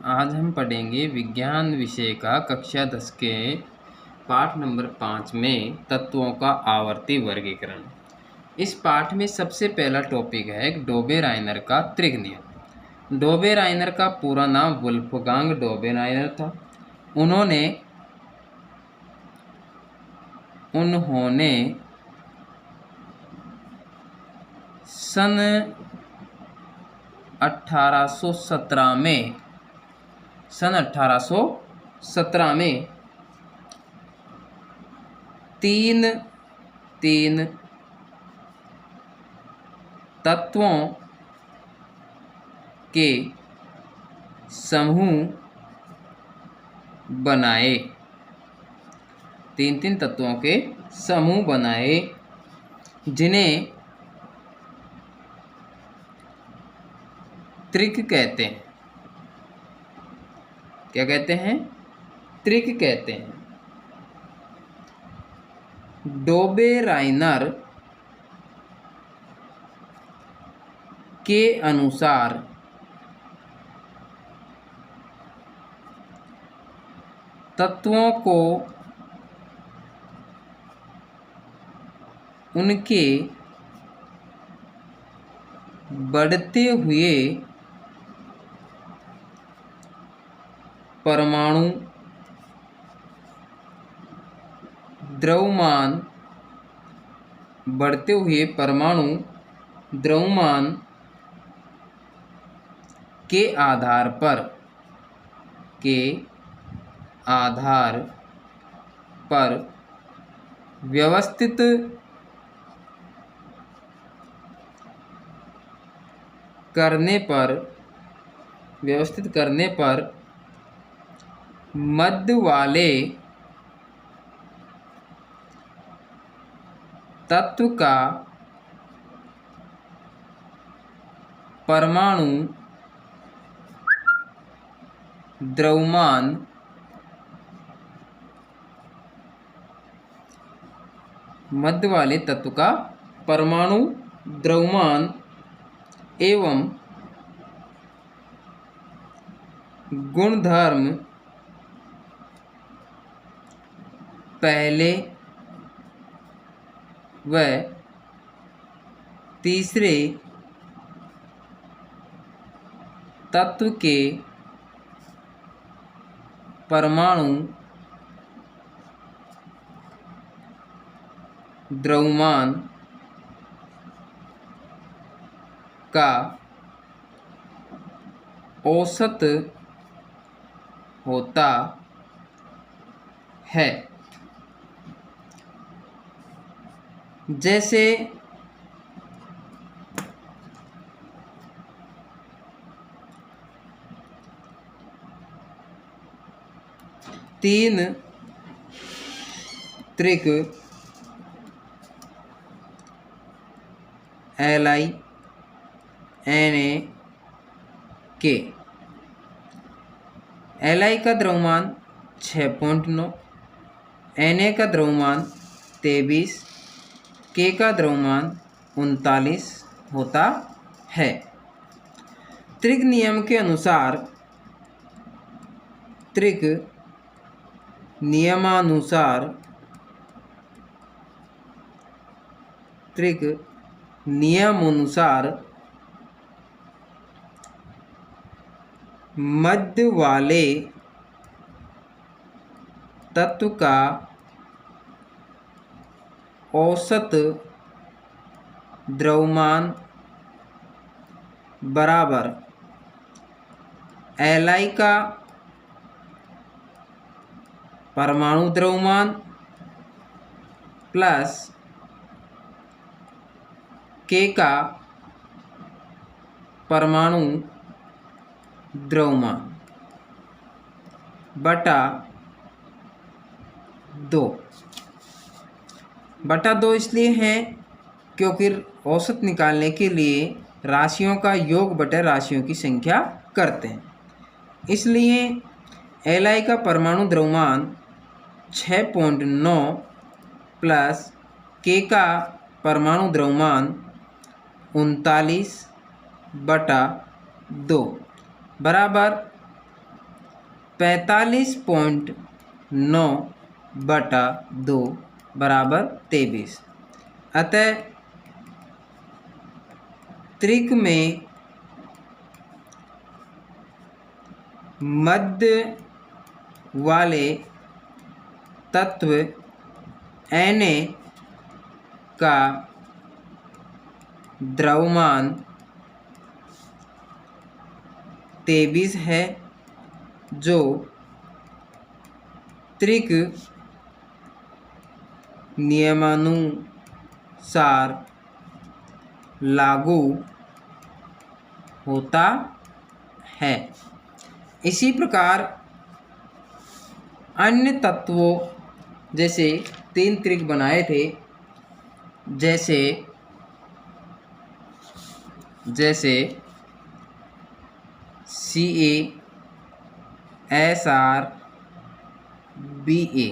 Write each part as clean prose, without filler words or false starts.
आज हम पढ़ेंगे विज्ञान विषय का कक्षा 10 के पाठ नंबर 5 में तत्वों का आवर्ती वर्गीकरण। इस पाठ में सबसे पहला टॉपिक है डोबेराइनर का त्रिक नियम। डोबेराइनर का पूरा नाम वुल्फगांग डोबेराइनर था। उन्होंने सन 1817 में तीन तत्वों के समूह बनाए। तीन तत्वों के समूह बनाए जिन्हें त्रिक कहते हैं। क्या कहते हैं? त्रिक कहते हैं। डोबेराइनर के अनुसार तत्वों को उनके बढ़ते हुए परमाणु द्रव्यमान के आधार पर व्यवस्थित करने पर मध्य वाले तत्व का परमाणु द्रव्यमान एवं गुणधर्म पहले व तीसरे तत्व के परमाणु द्रव्यमान का औसत होता है। जैसे तीन त्रिक Li Na K। Li का द्रव्यमान 6.9, Na का द्रव्यमान 23, K का द्रव्यमान 39 होता है। त्रिक नियमानुसार मध्य वाले तत्व का औसत द्रव्यमान बराबर Li का परमाणु द्रव्यमान प्लस K का परमाणु द्रव्यमान बटा 2 इसलिए है क्योंकि औसत निकालने के लिए राशियों का योग बटा राशियों की संख्या करते हैं। इसलिए Li का परमाणु द्रव्यमान 6.9 प्लस K का परमाणु द्रव्यमान 39/2 बराबर 45.9/2 बराबर 23। अतः त्रिक में मध्य वाले तत्व Na का द्रव्यमान 23 है, जो त्रिक नियमानुसार लागू होता है। इसी प्रकार अन्य तत्वों, जैसे 3 त्रिक बनाए थे, जैसे CaSrBa,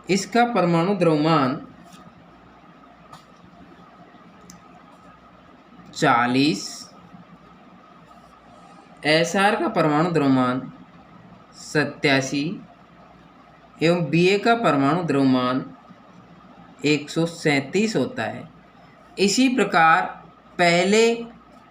इसका परमाणु द्रव्यमान 40, Sr का परमाणु द्रव्यमान 87 एवं Ba का परमाणु द्रव्यमान 137 होता है। इसी प्रकार पहले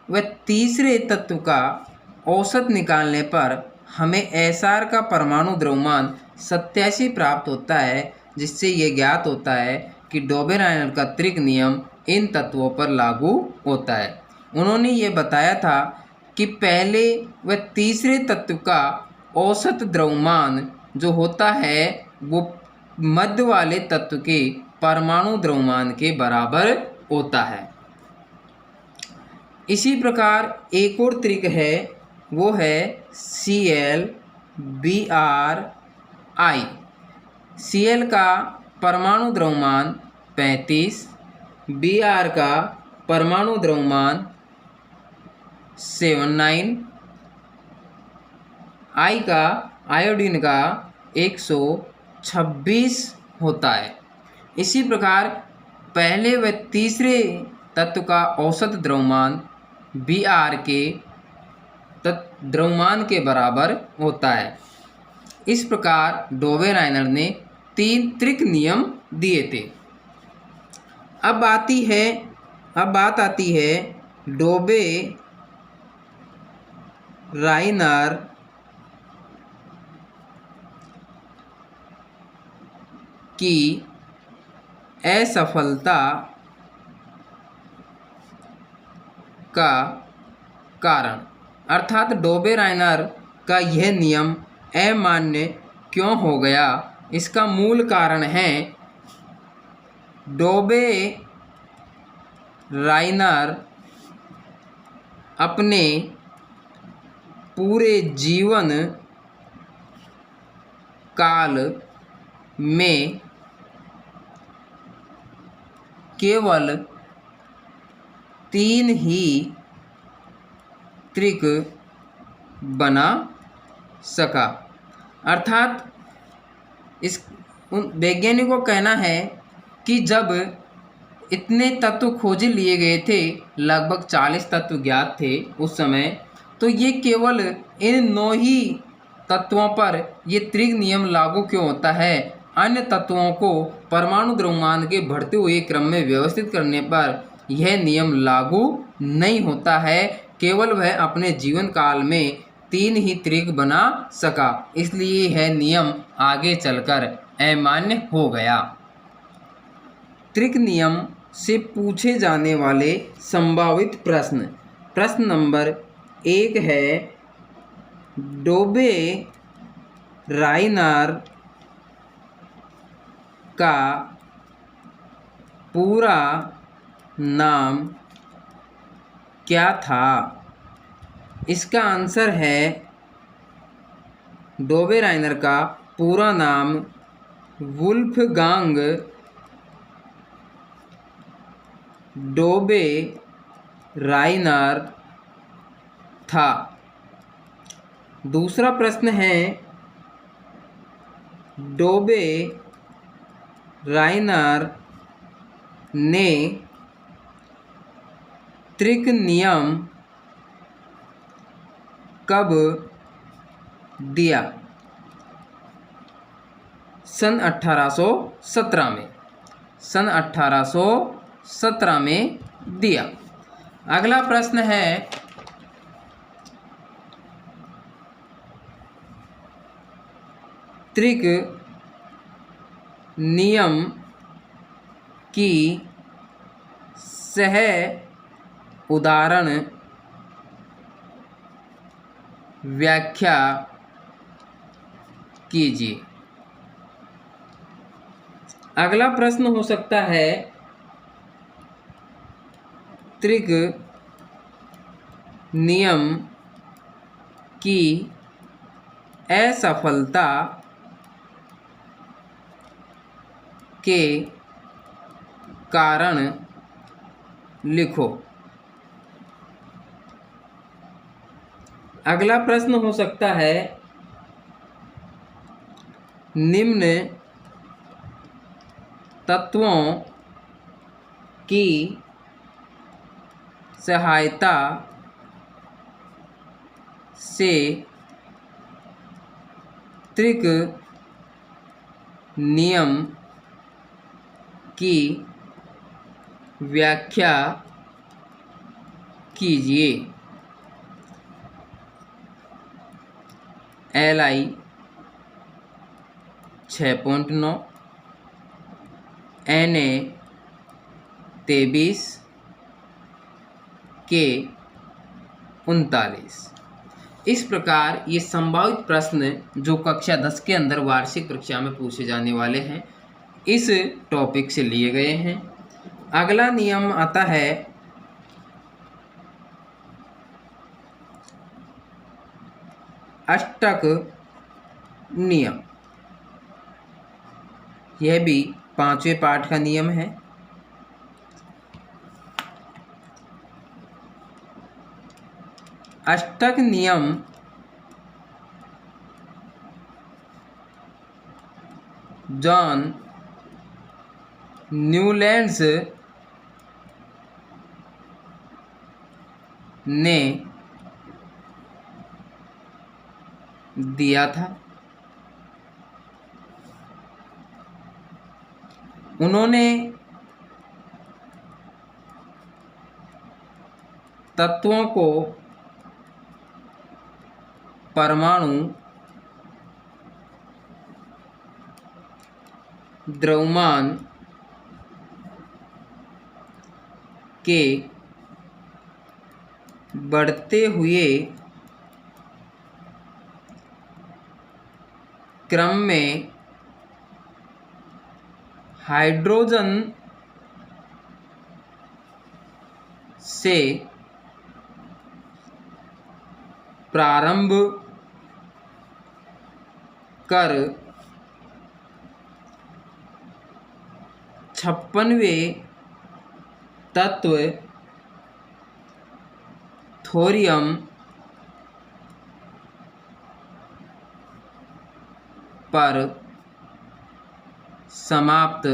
व तीसरे तत्व का औसत निकालने पर हमें Sr का परमाणु द्रव्यमान 87 प्राप्त होता है, जिससे ये ज्ञात होता है कि डोबेराइनर का त्रिक नियम इन तत्वों पर लागू होता है। उन्होंने ये बताया था कि पहले व तीसरे तत्व का औसत द्रव्यमान जो होता है वो मध्य वाले तत्व के परमाणु द्रव्यमान के बराबर होता है। इसी प्रकार एक और त्रिक है, वो है ClBrI। Cl का परमाणु द्रव्यमान 35, Br का परमाणु द्रव्यमान 79, I का आयोडीन का 126 होता है। इसी प्रकार पहले व तीसरे तत्व का औसत द्रव्यमान Br के द्रव्यमान के बराबर होता है। इस प्रकार डोबेराइनर ने 3 त्रिक नियम दिए थे। अब बात आती है डोबेराइनर की असफलता का कारण, अर्थात डोबेराइनर का यह नियम अमान्य क्यों हो गया। इसका मूल कारण है डोबेराइनर अपने पूरे जीवन काल में केवल 3 ही त्रिक बना सका। अर्थात इस वैज्ञानिकों का कहना है कि जब इतने तत्व खोज लिए गए थे, लगभग 40 तत्व ज्ञात थे उस समय, तो ये केवल इन 9 ही तत्वों पर ये त्रिक नियम लागू क्यों होता है। अन्य तत्वों को परमाणु द्रव्यमान के बढ़ते हुए क्रम में व्यवस्थित करने पर यह नियम लागू नहीं होता है, केवल वह अपने जीवन काल में 3 ही त्रिक बना सका, इसलिए यह नियम आगे चलकर अमान्य हो गया। त्रिक नियम से पूछे जाने वाले संभावित प्रश्न नंबर 1 है, डोबेराइनर का पूरा नाम क्या था। इसका आंसर है, डोबेराइनर का पूरा नाम वुल्फगांग डोबेराइनर था। दूसरा प्रश्न है, डोबेराइनर ने त्रिक नियम कब दिया सन 1817 में, सन 1817 में दिया। अगला प्रश्न है त्रिक नियम की सह उदाहरण व्याख्या कीजिए। अगला प्रश्न हो सकता है त्रिक नियम की असफलता के कारण लिखो। अगला प्रश्न हो सकता है निम्न तत्वों की सहायता से त्रिक नियम की व्याख्या कीजिए। LI 6.9, NA 23, K 39। इस प्रकार ये संभावित प्रश्न जो कक्षा 10 के अंदर वार्षिक परीक्षा में पूछे जाने वाले हैं इस टॉपिक से लिए गए हैं। अगला नियम आता है अष्टक नियम। यह भी 5वें पाठ का नियम है। अष्टक नियम जॉन न्यूलैंड्स ने दिया था। उन्होंने तत्वों को परमाणु, द्रव्यमान के बढ़ते हुए क्रम में हाइड्रोजन से प्रारंभ कर 56वें तत्व थोरियम पर समाप्त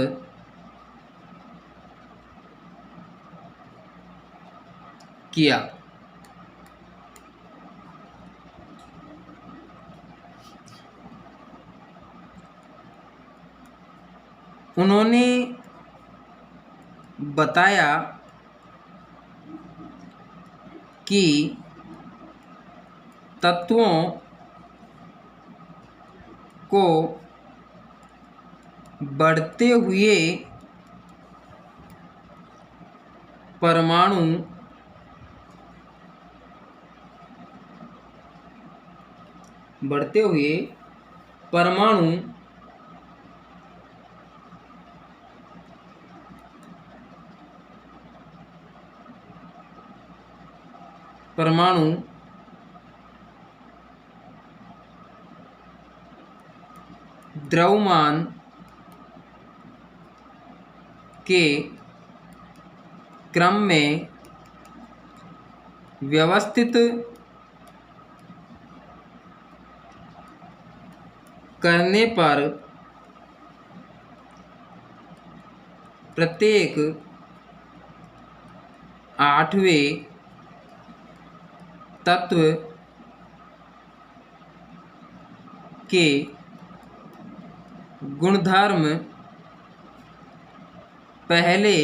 किया। उन्होंने बताया कि तत्वों को बढ़ते हुए परमाणु द्रव्यमान के क्रम में व्यवस्थित करने पर प्रत्येक 8वें तत्व के गुणधर्म पहले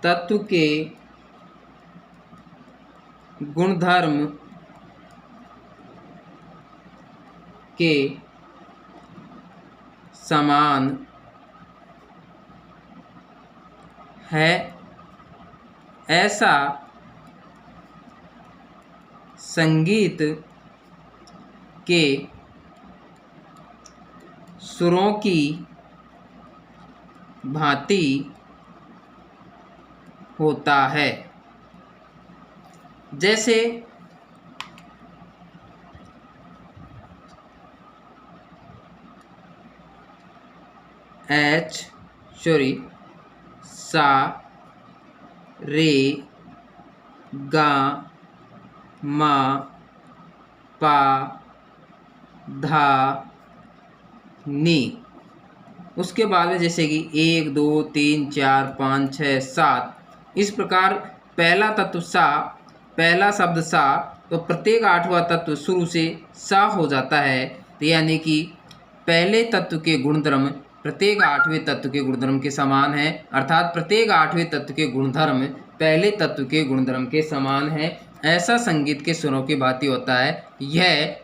तत्व के गुणधर्म के समान है, ऐसा संगीत के सुरों की भांति होता है। जैसे सा, रे, गा, मा, पा, धा, नी। उसके बाद में जैसे कि 1 2 3 4 5 6 7, इस प्रकार पहला तत्व सा, पहला शब्द सा, तो प्रत्येक 8वां तत्व शुरू से सा हो जाता है। तो यानी कि पहले तत्व के गुणधर्म प्रत्येक 8वें तत्व के गुणधर्म के समान है, अर्थात प्रत्येक 8वें तत्व के गुणधर्म पहले तत्व के गुणधर्म के समान है। ऐसा संगीत के सुरों की भांति होता है। यह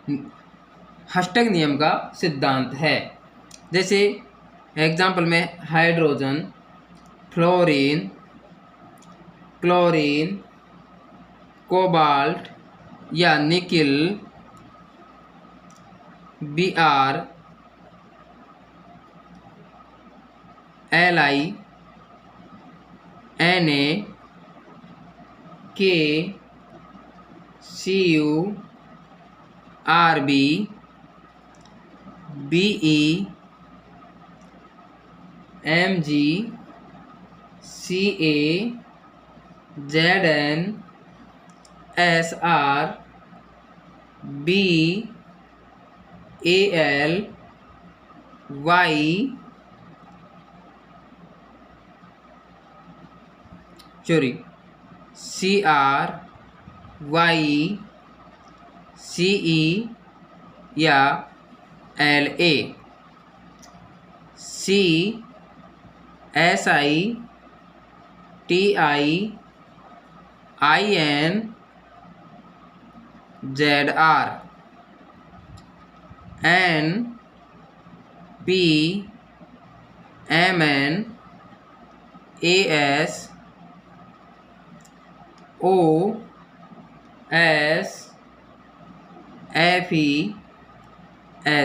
हष्टक नियम का सिद्धांत है। जैसे एग्जाम्पल में हाइड्रोजन, फ्लोरीन, क्लोरीन, कोबाल्ट या nickel, Br, Li, Na, K, Cu, Rb, Be, Mg, Ca, Zn, Sr, B, Al, Y, Cr, Y, Ce या La, C, Si, Ti, In, Zr, N, P, Mn, As, O, S, Fe,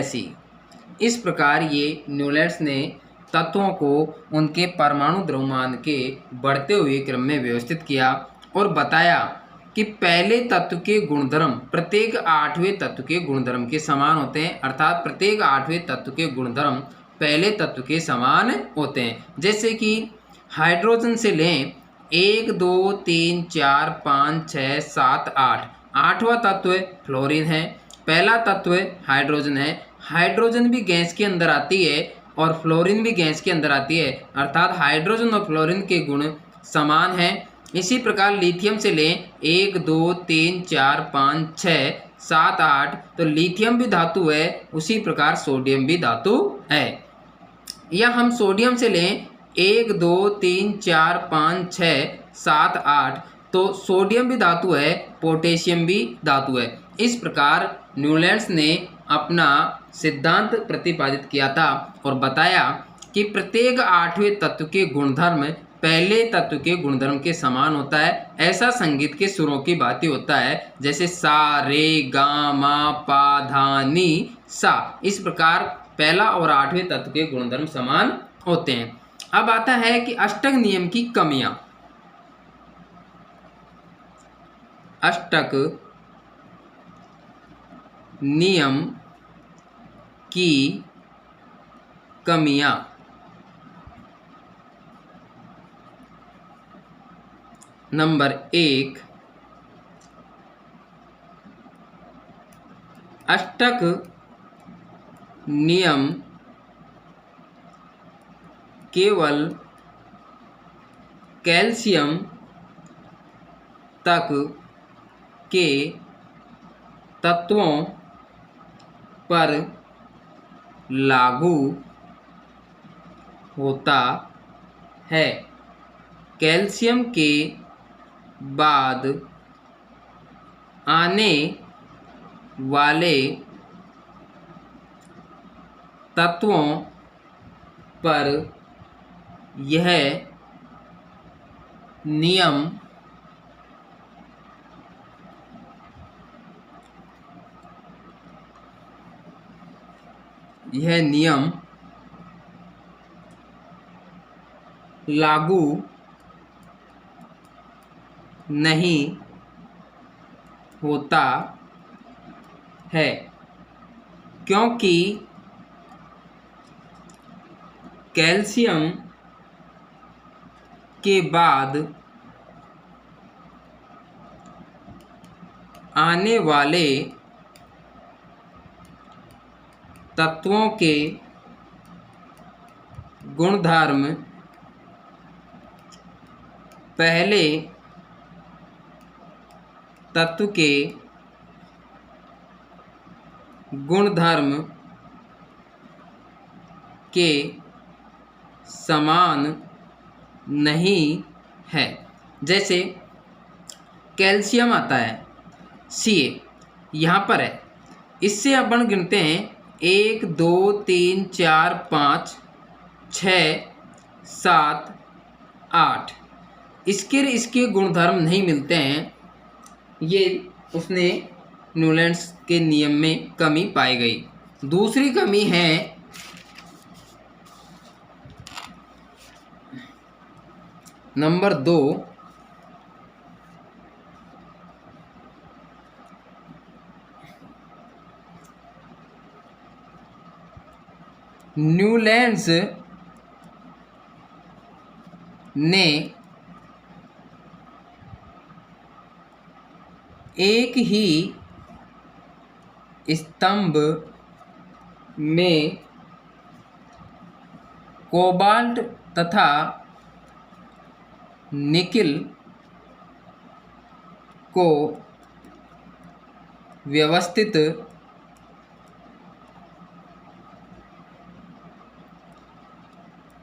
Se। इस प्रकार ये Newlands ने तत्वों को उनके परमाणु द्रव्यमान के बढ़ते हुए क्रम में व्यवस्थित किया और बताया कि पहले तत्व के गुणधर्म प्रत्येक 8वें तत्व के गुणधर्म के समान होते हैं, अर्थात प्रत्येक 8वें तत्व के गुणधर्म पहले तत्व के समान होते हैं। जैसे कि हाइड्रोजन से लें 1 2 3 4 5 6 7 8, 8वां तत्व फ्लोरीन है, पहला तत्व हाइड्रोजन है। हाइड्रोजन भी गैस के अंदर आती है और फ्लोरीन भी गैस के अंदर आती है, अर्थात हाइड्रोजन और फ्लोरीन के गुण समान हैं। इसी प्रकार लिथियम से लें 1 2 3 4 5 6 7 8, तो लिथियम भी धातु है, उसी प्रकार सोडियम भी धातु है। या हम सोडियम से लें 1 2 3 4 5 6 7 8, तो सोडियम भी धातु है, पोटेशियम भी धातु है। इस प्रकार न्यूलैंड्स ने अपना सिद्धांत प्रतिपादित किया था और बताया कि प्रत्येक 8वें तत्व के गुणधर्म पहले तत्व के गुणधर्म के समान होता है। ऐसा संगीत के सुरों की भांति होता है, जैसे सा, रे, गा, मा, पा, धा, नी, सा। इस प्रकार पहला और 8वें तत्व के गुणधर्म समान होते हैं। अब आता है कि अष्टक नियम की कमियां। अष्टक नियम की कमियां। नंबर 1, अष्टक नियम केवल कैल्शियम तक के तत्वों पर लागू होता है। कैल्शियम के बाद आने वाले तत्वों पर यह नियम लागू नहीं होता है, क्योंकि कैल्शियम के बाद आने वाले तत्वों के गुणधर्म पहले तत्व के गुणधर्म के समान नहीं है। जैसे कैल्शियम आता है Ca, यहाँ पर है, इससे अपन गिनते हैं 1 2 3 4 5 6 7 8। इसके गुणधर्म नहीं मिलते हैं। ये उसने न्यूलैंड्स के नियम में कमी पाई गई। दूसरी कमी है नंबर 2, न्यूलैंड्स ने एक ही स्तंभ में कोबाल्ट तथा निकिल को व्यवस्थित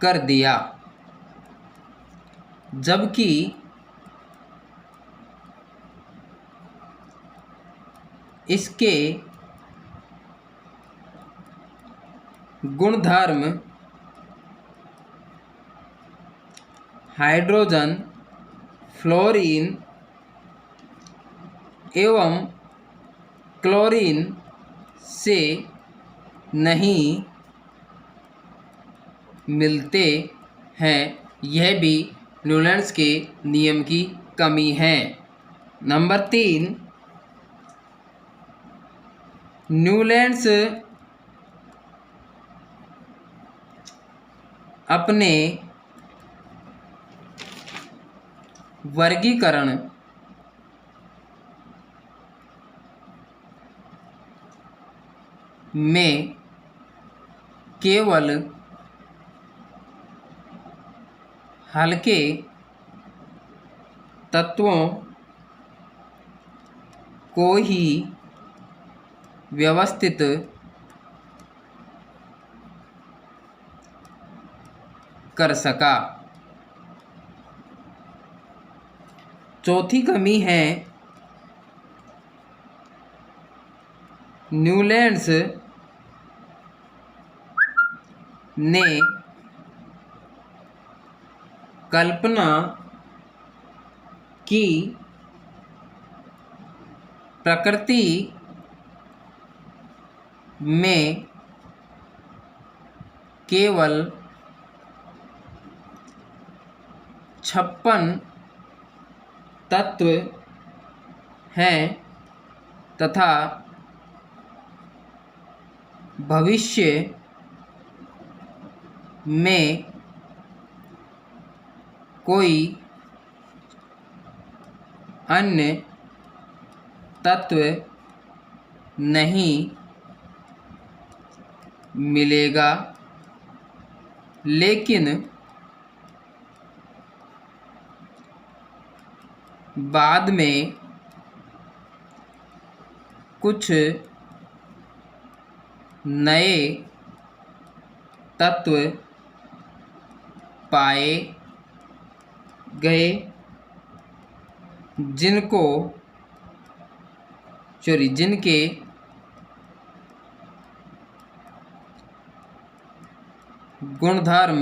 कर दिया, जबकि इसके गुणधर्म हाइड्रोजन, फ्लोरीन एवं क्लोरीन से नहीं मिलते हैं। यह भी न्यूलैंड्स के नियम की कमी है। नंबर 3, न्यूलैंड्स अपने वर्गीकरण में केवल हल्के तत्वों को ही व्यवस्थित कर सका। चौथी कमी है न्यूलैंड्स ने कल्पना की प्रकृति में केवल 56 तत्व हैं तथा भविष्य में कोई अन्य तत्व नहीं मिलेगा, लेकिन बाद में कुछ नए तत्व पाए गए जिनके गुणधर्म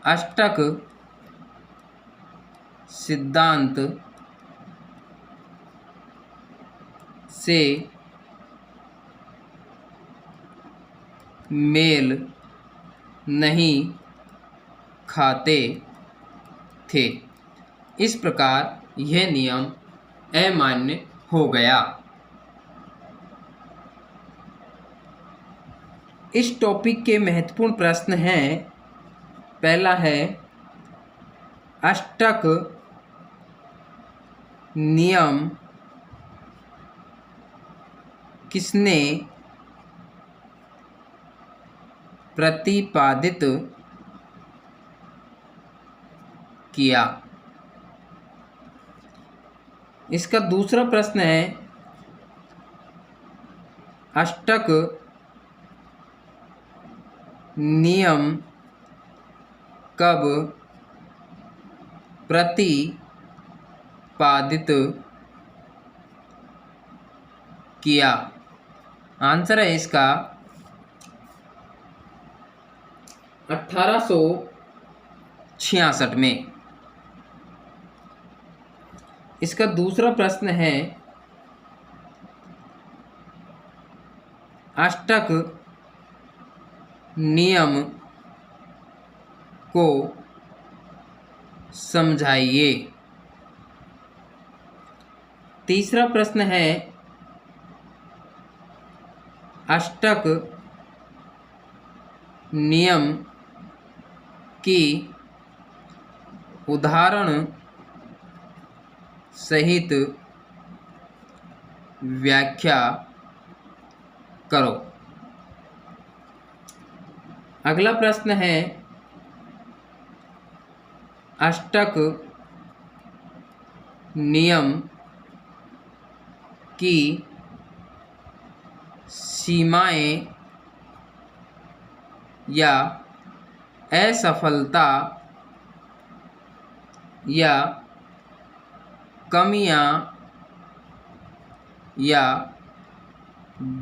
अष्टक सिद्धांत से मेल नहीं खाते थे। इस प्रकार यह नियम अमान्य हो गया। इस टॉपिक के महत्वपूर्ण प्रश्न हैं। पहला है, अष्टक नियम किसने प्रतिपादित किया? इसका दूसरा प्रश्न है, अष्टक नियम कब प्रतिपादित किया? आंसर है इसका 1866 में। इसका दूसरा प्रश्न है, अष्टक नियम को समझाइए। तीसरा प्रश्न है, अष्टक नियम की उदाहरण सहित व्याख्या करो। अगला प्रश्न है, अष्टक नियम की सीमाएं या असफलता या कमियां या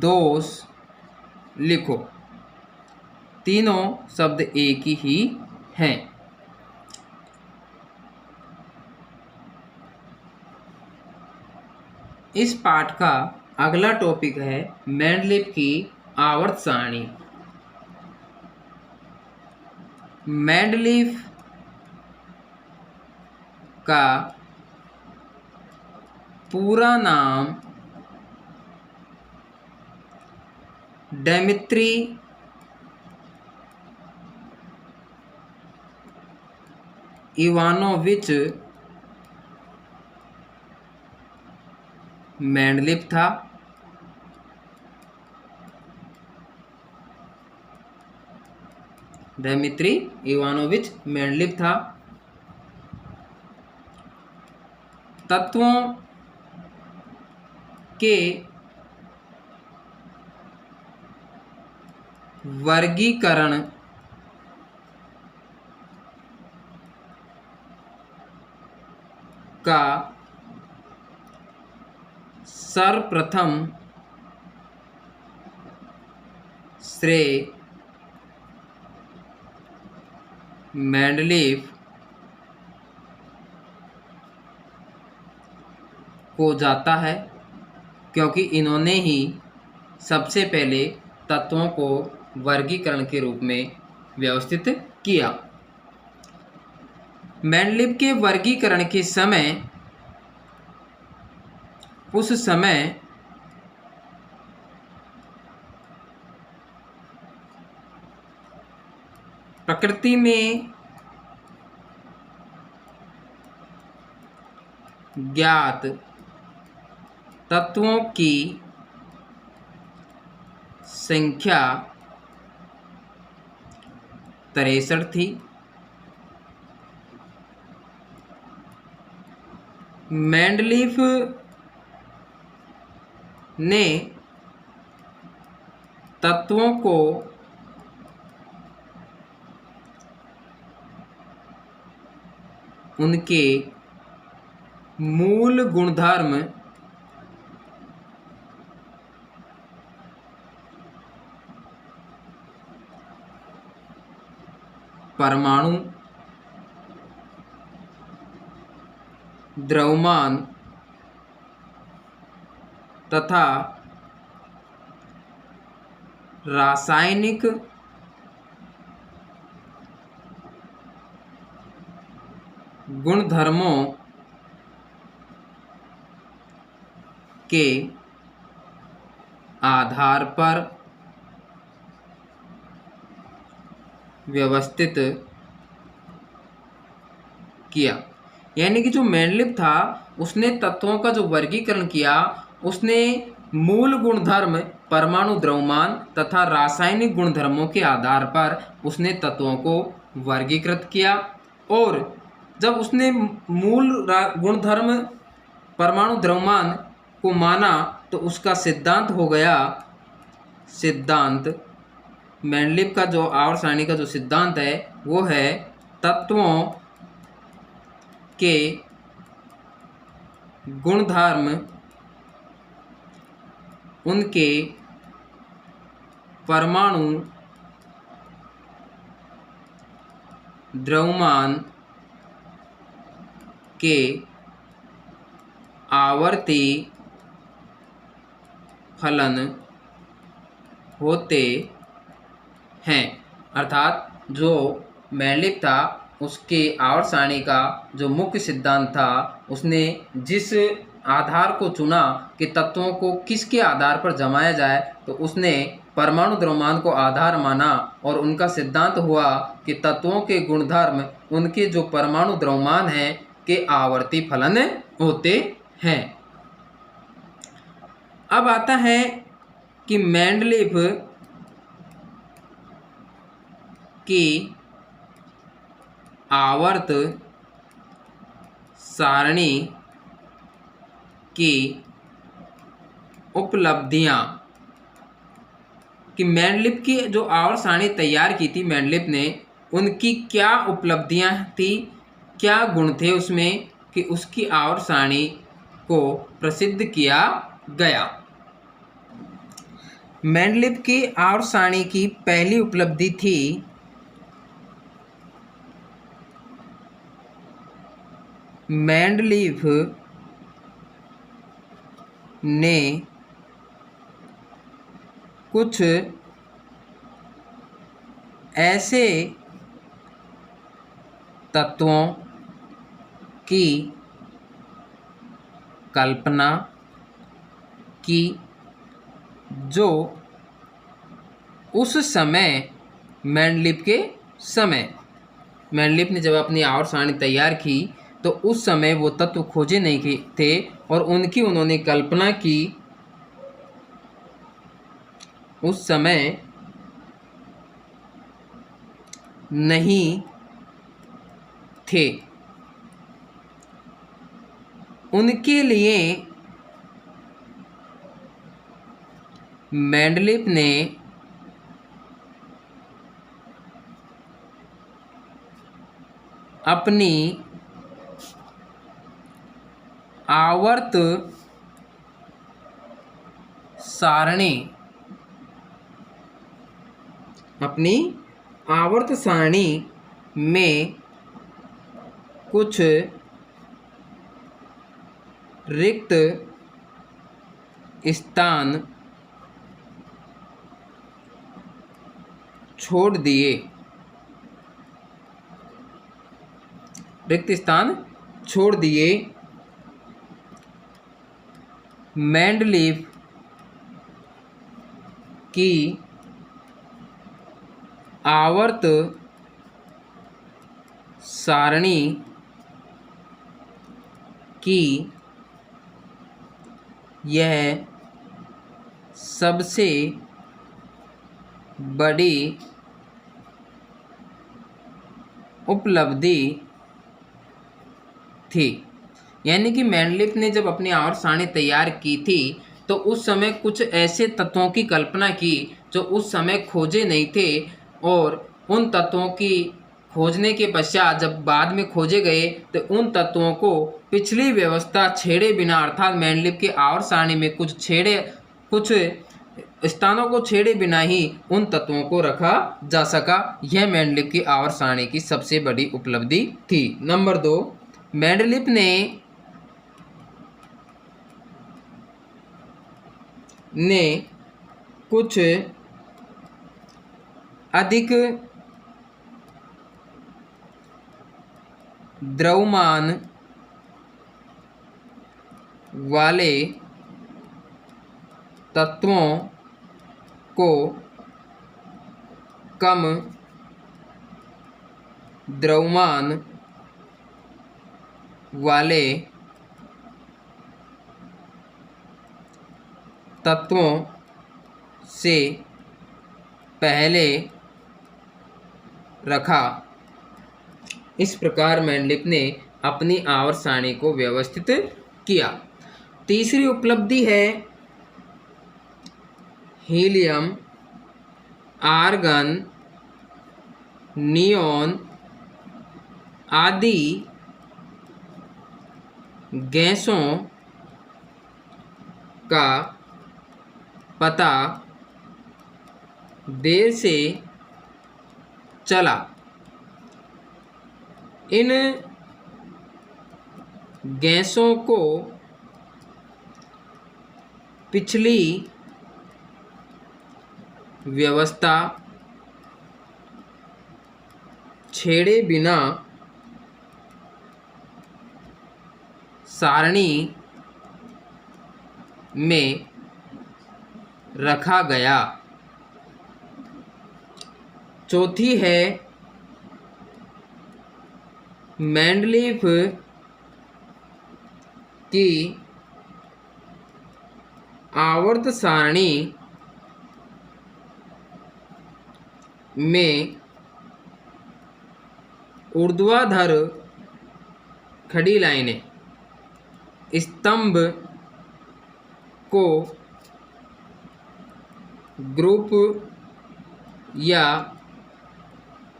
दोष लिखो। तीनों शब्द एक ही हैं। इस पाठ का अगला टॉपिक है मेंडलीव की आवर्त सारणी। मेंडलीव का पूरा नाम डिमित्री इवानोविच मेंडलीव था। डिमित्री इवानोविच मेंडलीव था। तत्वों के वर्गीकरण का सर्वप्रथम श्रेय मेंडलीव को जाता है, क्योंकि इन्होंने ही सबसे पहले तत्वों को वर्गीकरण के रूप में व्यवस्थित किया। मेंडलीव के वर्गीकरण के समय उस समय प्रकृति में ज्ञात तत्वों की संख्या 63 थी। मेंडलीव ने तत्वों को उनके मूल गुणधर्म परमाणु, द्रव्यमान तथा रासायनिक गुणधर्मों के आधार पर व्यवस्थित किया। यानी कि जो मेंडलीव था उसने तत्वों का जो वर्गीकरण किया, उसने मूल गुणधर्म परमाणु, द्रव्यमान तथा रासायनिक गुणधर्मों के आधार पर उसने तत्वों को वर्गीकृत किया। और जब उसने मूल गुणधर्म परमाणु, द्रव्यमान को माना तो उसका सिद्धांत हो गया, सिद्धांत मेंडलीव का जो आवर्त सारणी का जो सिद्धांत है वो है तत्वों के गुणधर्म उनके परमाणु, द्रव्यमान के आवर्ती फलन होते हैं। अर्थात जो मेंडलीव था उसके आवर्त सारणी का जो मुख्य सिद्धांत था, उसने जिस आधार को चुना कि तत्वों को किसके आधार पर जमाया जाए, तो उसने परमाणु, द्रव्यमान को आधार माना और उनका सिद्धांत हुआ कि तत्वों के गुणधर्म उनके जो परमाणु, द्रव्यमान हैं के आवर्ती फलन होते हैं। अब आता है कि मेंडलीव की आवर्त सारणी की उपलब्धियां, कि मेंडलीव की जो आवर्त सारणी तैयार की थी मेंडलीव ने, उनकी क्या उपलब्धियां थी, क्या गुण थे उसमें कि उसकी आवर्त सारणी को प्रसिद्ध किया गया। मेंडलीव की आवर्त सारणी की पहली उपलब्धि थी मेंडलीव ने कुछ ऐसे तत्वों की कल्पना की जो उस समय मेंडलीव के समय, मेंडलीव ने जब अपनी आवर्त सारणी तैयार की तो उस समय वो तत्व खोजे नहीं थे और उनकी उन्होंने कल्पना की, उस समय नहीं थे। उनके लिए मेंडलीव ने अपनी आवर्त सारणी, अपनी आवर्त सारणी में कुछ रिक्त स्थान छोड़ दिए, रिक्त स्थान छोड़ दिए। मेंडलीव की आवर्त सारणी की यह सबसे बड़ी उपलब्धि थी। यानी कि मेंडलीव ने जब अपनी आवर्त सारणी तैयार की थी तो उस समय कुछ ऐसे तत्वों की कल्पना की जो उस समय खोजे नहीं थे, और उन तत्वों की खोजने के पश्चात जब बाद में खोजे गए तो उन तत्वों को पिछली व्यवस्था छेड़े बिना, अर्थात मेंडलीव के आवर्त सारणी में कुछ स्थानों को छेड़े बिना ही उन तत्वों को रखा जा सका। यह मेंडलीव की आवर्त सारणी की सबसे बड़ी उपलब्धि थी। नंबर 2, मेंडलीव ने कुछ अधिक द्रव्यमान वाले तत्वों को कम द्रव्यमान वाले तत्वों से पहले रखा। इस प्रकार मेंडलीव ने अपनी आवर्त सारणी को व्यवस्थित किया। तीसरी उपलब्धि है हीलियम, आर्गन, नियॉन आदि गैसों का पता देर से चला। इन गैसों को पिछली व्यवस्था छेड़े बिना सारणी में रखा गया। चौथी है मेंडलीव की आवर्त सारणी में ऊर्ध्वाधर खड़ी लाइनें स्तंभ को ग्रुप या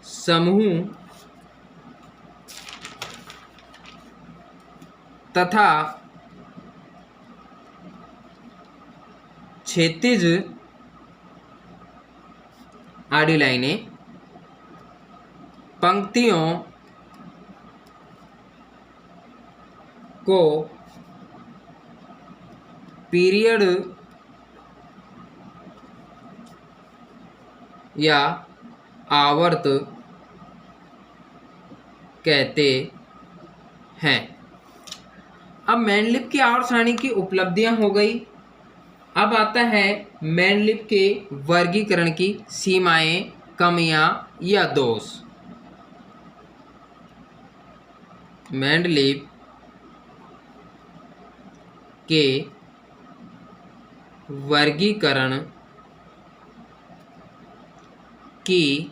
समूह तथा क्षैतिज आड़ी लाइनें पंक्तियों को पीरियड या आवर्त कहते हैं। अब मेंडलीव की आवर्त सारणी की उपलब्धियां हो गई। अब आता है मेंडलीव के वर्गीकरण की सीमाएं, कमियां या दोष। मेंडलीव के वर्गीकरण की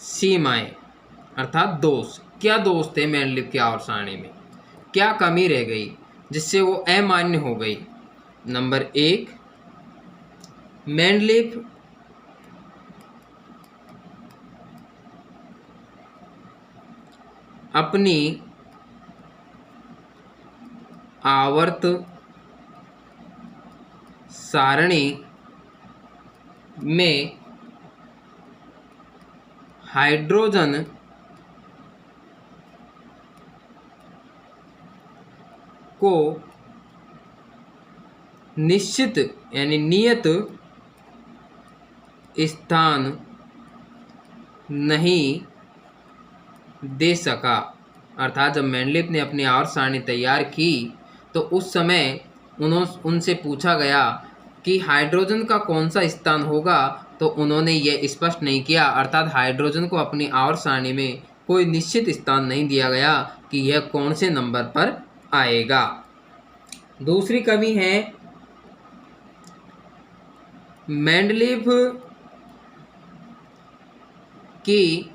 सीमाएं अर्थात दोष। क्या दोष थे मेंडलीव की आवर्त सारणी में, क्या कमी रह गई जिससे वो अमान्य हो गई। नंबर 1, मेंडलीव अपनी आवर्त सारणी में हाइड्रोजन को निश्चित यानी नियत स्थान नहीं दे सका। अर्थात जब मेंडलीव ने अपनी आवर्त सारणी तैयार की तो उस समय उनसे पूछा गया कि हाइड्रोजन का कौन सा स्थान होगा, तो उन्होंने ये स्पष्ट नहीं किया। अर्थात हाइड्रोजन को अपनी आवर्त सारणी में कोई निश्चित स्थान नहीं दिया गया कि यह कौन से नंबर पर आएगा। दूसरी कमी है मेंडलीव की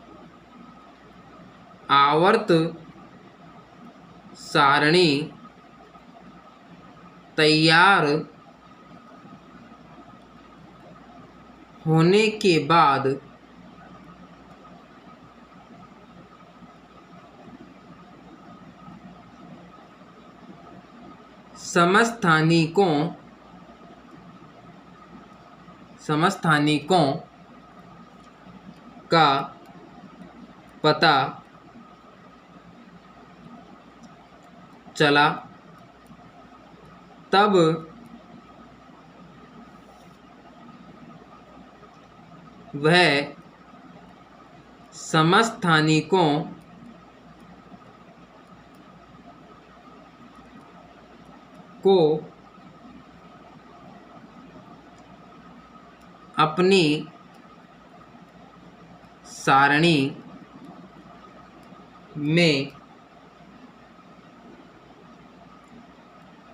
आवर्त सारणी तैयार होने के बाद समस्थानिकों का पता चला, तब वह समस्थानिकों को अपनी सारणी में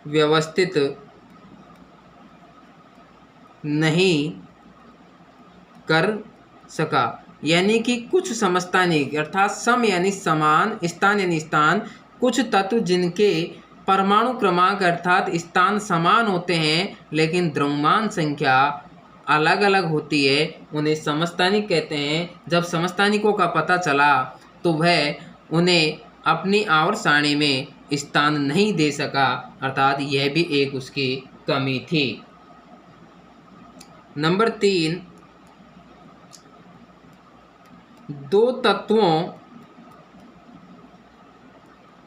व्यवस्थित नहीं कर सका। यानी कि कुछ समस्थानिक अर्थात सम यानी समान, स्थान यानी स्थान, कुछ तत्व जिनके परमाणु क्रमांक अर्थात स्थान समान होते हैं लेकिन द्रव्यमान संख्या अलग अलग होती है, उन्हें समस्थानिक कहते हैं। जब समस्थानिकों का पता चला तो वह उन्हें अपनी आवर्त सारणी में स्थान नहीं दे सका, अर्थात यह भी एक उसकी कमी थी। नंबर 3, दो तत्वों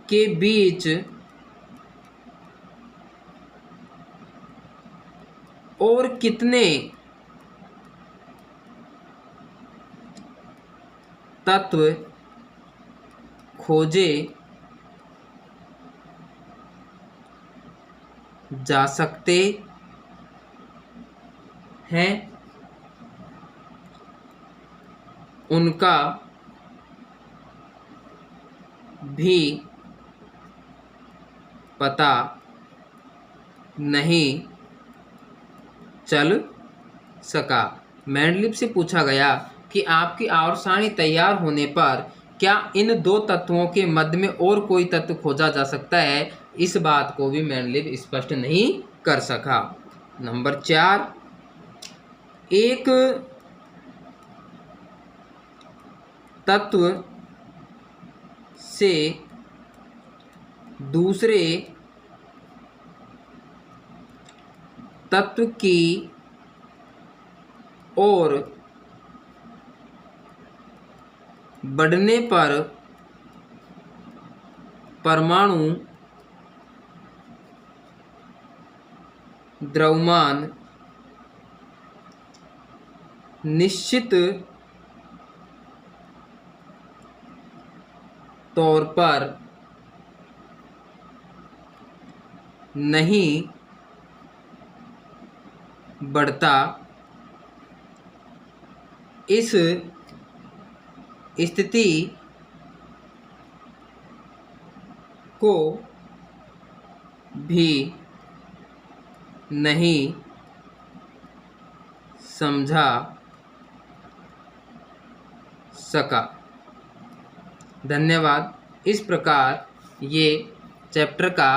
के बीच और कितने तत्व खोजे जा सकते हैं, उनका भी पता नहीं चल सका। मैंडलिप से पूछा गया कि आपकी आवर्त सारणी तैयार होने पर क्या इन दो तत्वों के मध्य में और कोई तत्व खोजा जा सकता है, इस बात को भी मैंडलिप स्पष्ट नहीं कर सका। नंबर 4, एक तत्व से दूसरे तत्व की ओर बढ़ने पर परमाणु द्रव्यमान निश्चित तौर पर नहीं बढ़ता। इस स्थिति को भी नहीं समझा सका। धन्यवाद। इस प्रकार ये चैप्टर का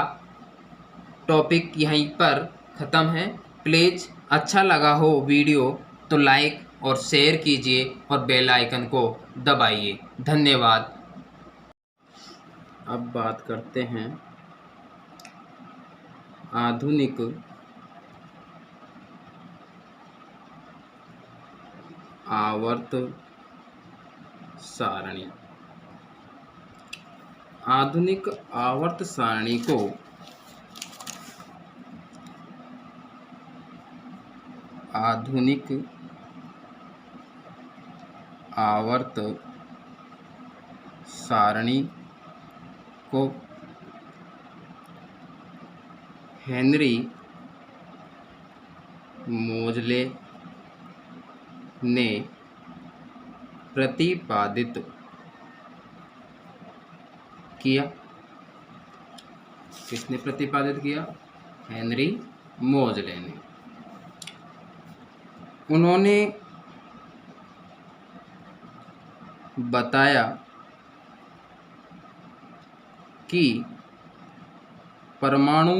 टॉपिक यहीं पर ख़त्म है। प्लीज़ अच्छा लगा हो वीडियो तो लाइक और शेयर कीजिए और बेल आइकन को दबाइए। धन्यवाद। अब बात करते हैं आधुनिक आवर्त सारणी। आधुनिक आवर्त सारणी को आधुनिक आवर्त सारणी को हेनरी मोजले ने प्रतिपादित किया। किसने प्रतिपादित किया? हेनरी मोजले ने। उन्होंने बताया कि परमाणु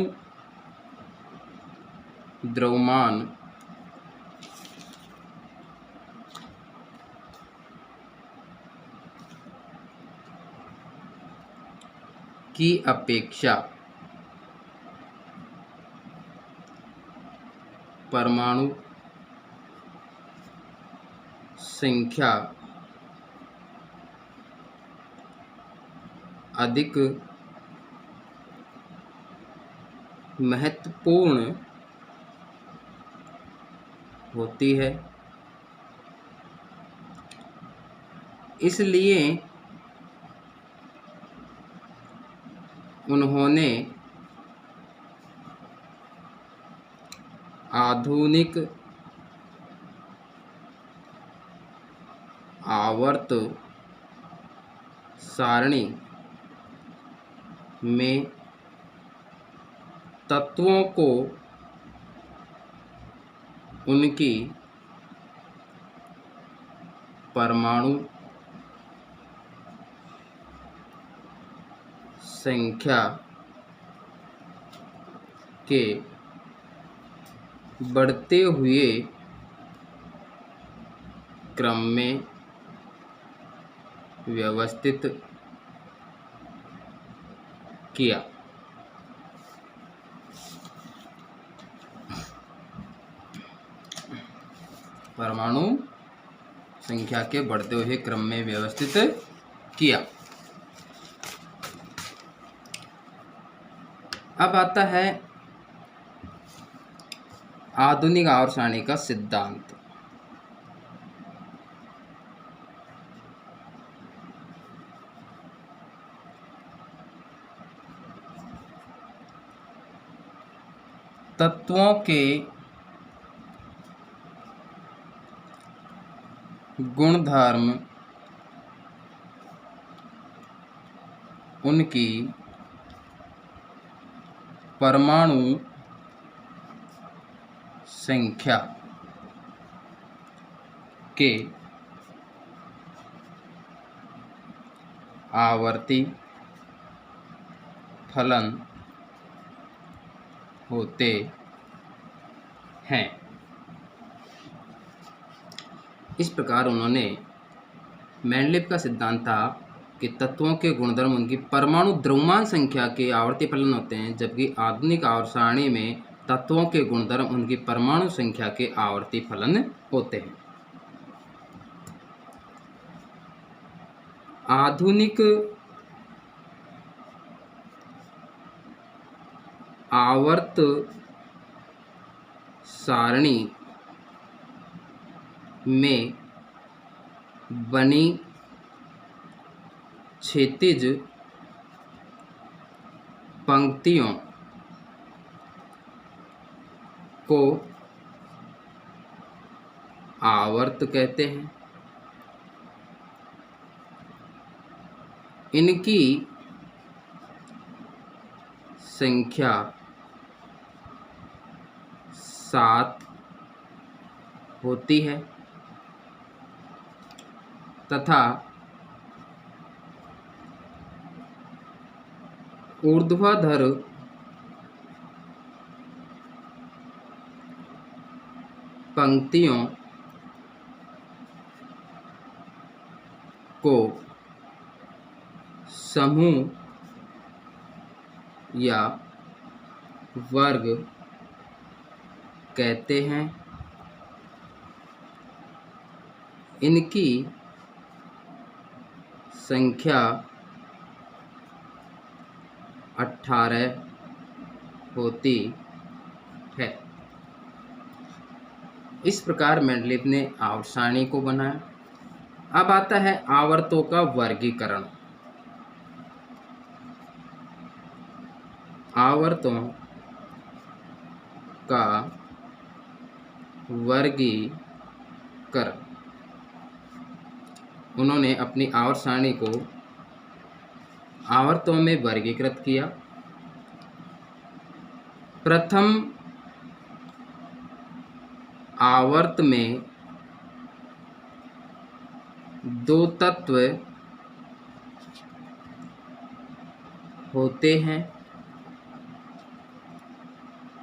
द्रव्यमान की अपेक्षा परमाणु संख्या अधिक महत्वपूर्ण होती है। इसलिए उन्होंने आधुनिक आवर्त सारणी में तत्वों को उनकी परमाणु संख्या के बढ़ते हुए क्रम में व्यवस्थित किया। परमाणु संख्या के बढ़ते हुए क्रम में व्यवस्थित किया। अब आता है आधुनिक आवर्त सारणी का सिद्धांत। तत्वों के गुणधर्म उनकी परमाणु संख्या के आवर्ती फलन होते हैं। इस प्रकार उन्होंने मेंडलीव का सिद्धांत था कि तत्वों के गुणधर्म उनकी परमाणु द्रव्यमान संख्या के आवर्ती फलन होते हैं, जबकि आधुनिक आवर्त सारणी में तत्वों के गुणधर्म उनकी परमाणु संख्या के आवर्ती फलन होते हैं। आधुनिक आवर्त सारणी में बनी क्षैतिज पंक्तियों को आवर्त कहते हैं। इनकी संख्या 7 होती है तथा ऊर्ध्वाधर पंक्तियों को समूह या वर्ग कहते हैं। इनकी संख्या 18 होती है। इस प्रकार मेंडलीव ने आवर्त सारणी को बनाया। अब आता है आवर्तों का वर्गीकरण। आवर्तों का वर्गीकरण उन्होंने अपनी आवर्त सारणी को आवर्तों में वर्गीकृत किया। प्रथम आवर्त में 2 तत्व होते हैं।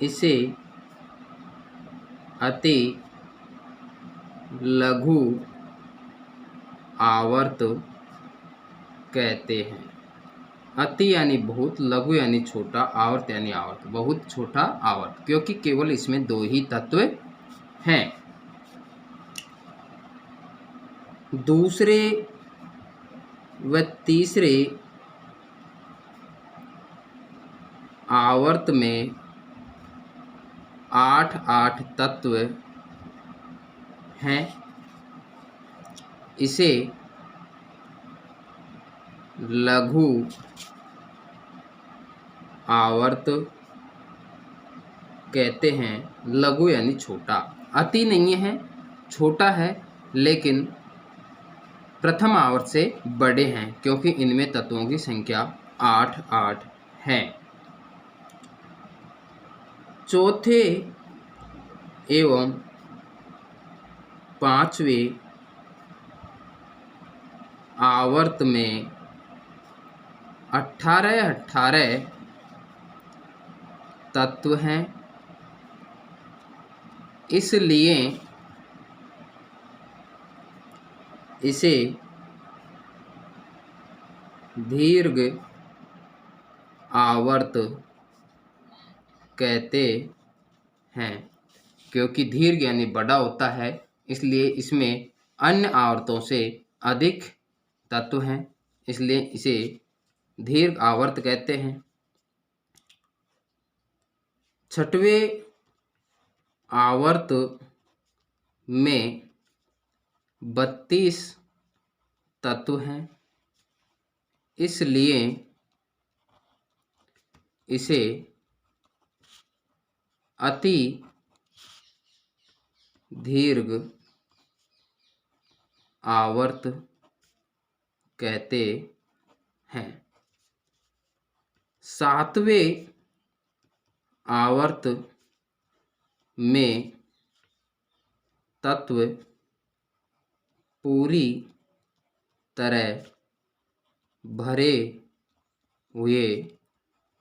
इसे अति लघु आवर्त कहते हैं। अति यानी बहुत, लघु यानी छोटा, आवर्त यानी आवर्त, बहुत छोटा आवर्त, क्योंकि केवल इसमें दो ही तत्व हैं। दूसरे व तीसरे आवर्त में 8 तत्व हैं। इसे लघु आवर्त कहते हैं। लघु यानी छोटा, अति नहीं है, छोटा है, लेकिन प्रथम आवर्त से बड़े हैं, क्योंकि इनमें तत्वों की संख्या 8 है। चौथे एवं पांचवें आवर्त में 18 तत्व हैं। इसलिए इसे दीर्घ आवर्त कहते हैं, क्योंकि दीर्घ यानी बड़ा होता है, इसलिए इसमें अन्य आवर्तों से अधिक तत्व हैं, इसलिए इसे दीर्घ आवर्त कहते हैं। छठवें आवर्त में 32 तत्व हैं, इसलिए इसे अति दीर्घ आवर्त कहते हैं। सातवें आवर्त में तत्व पूरी तरह भरे हुए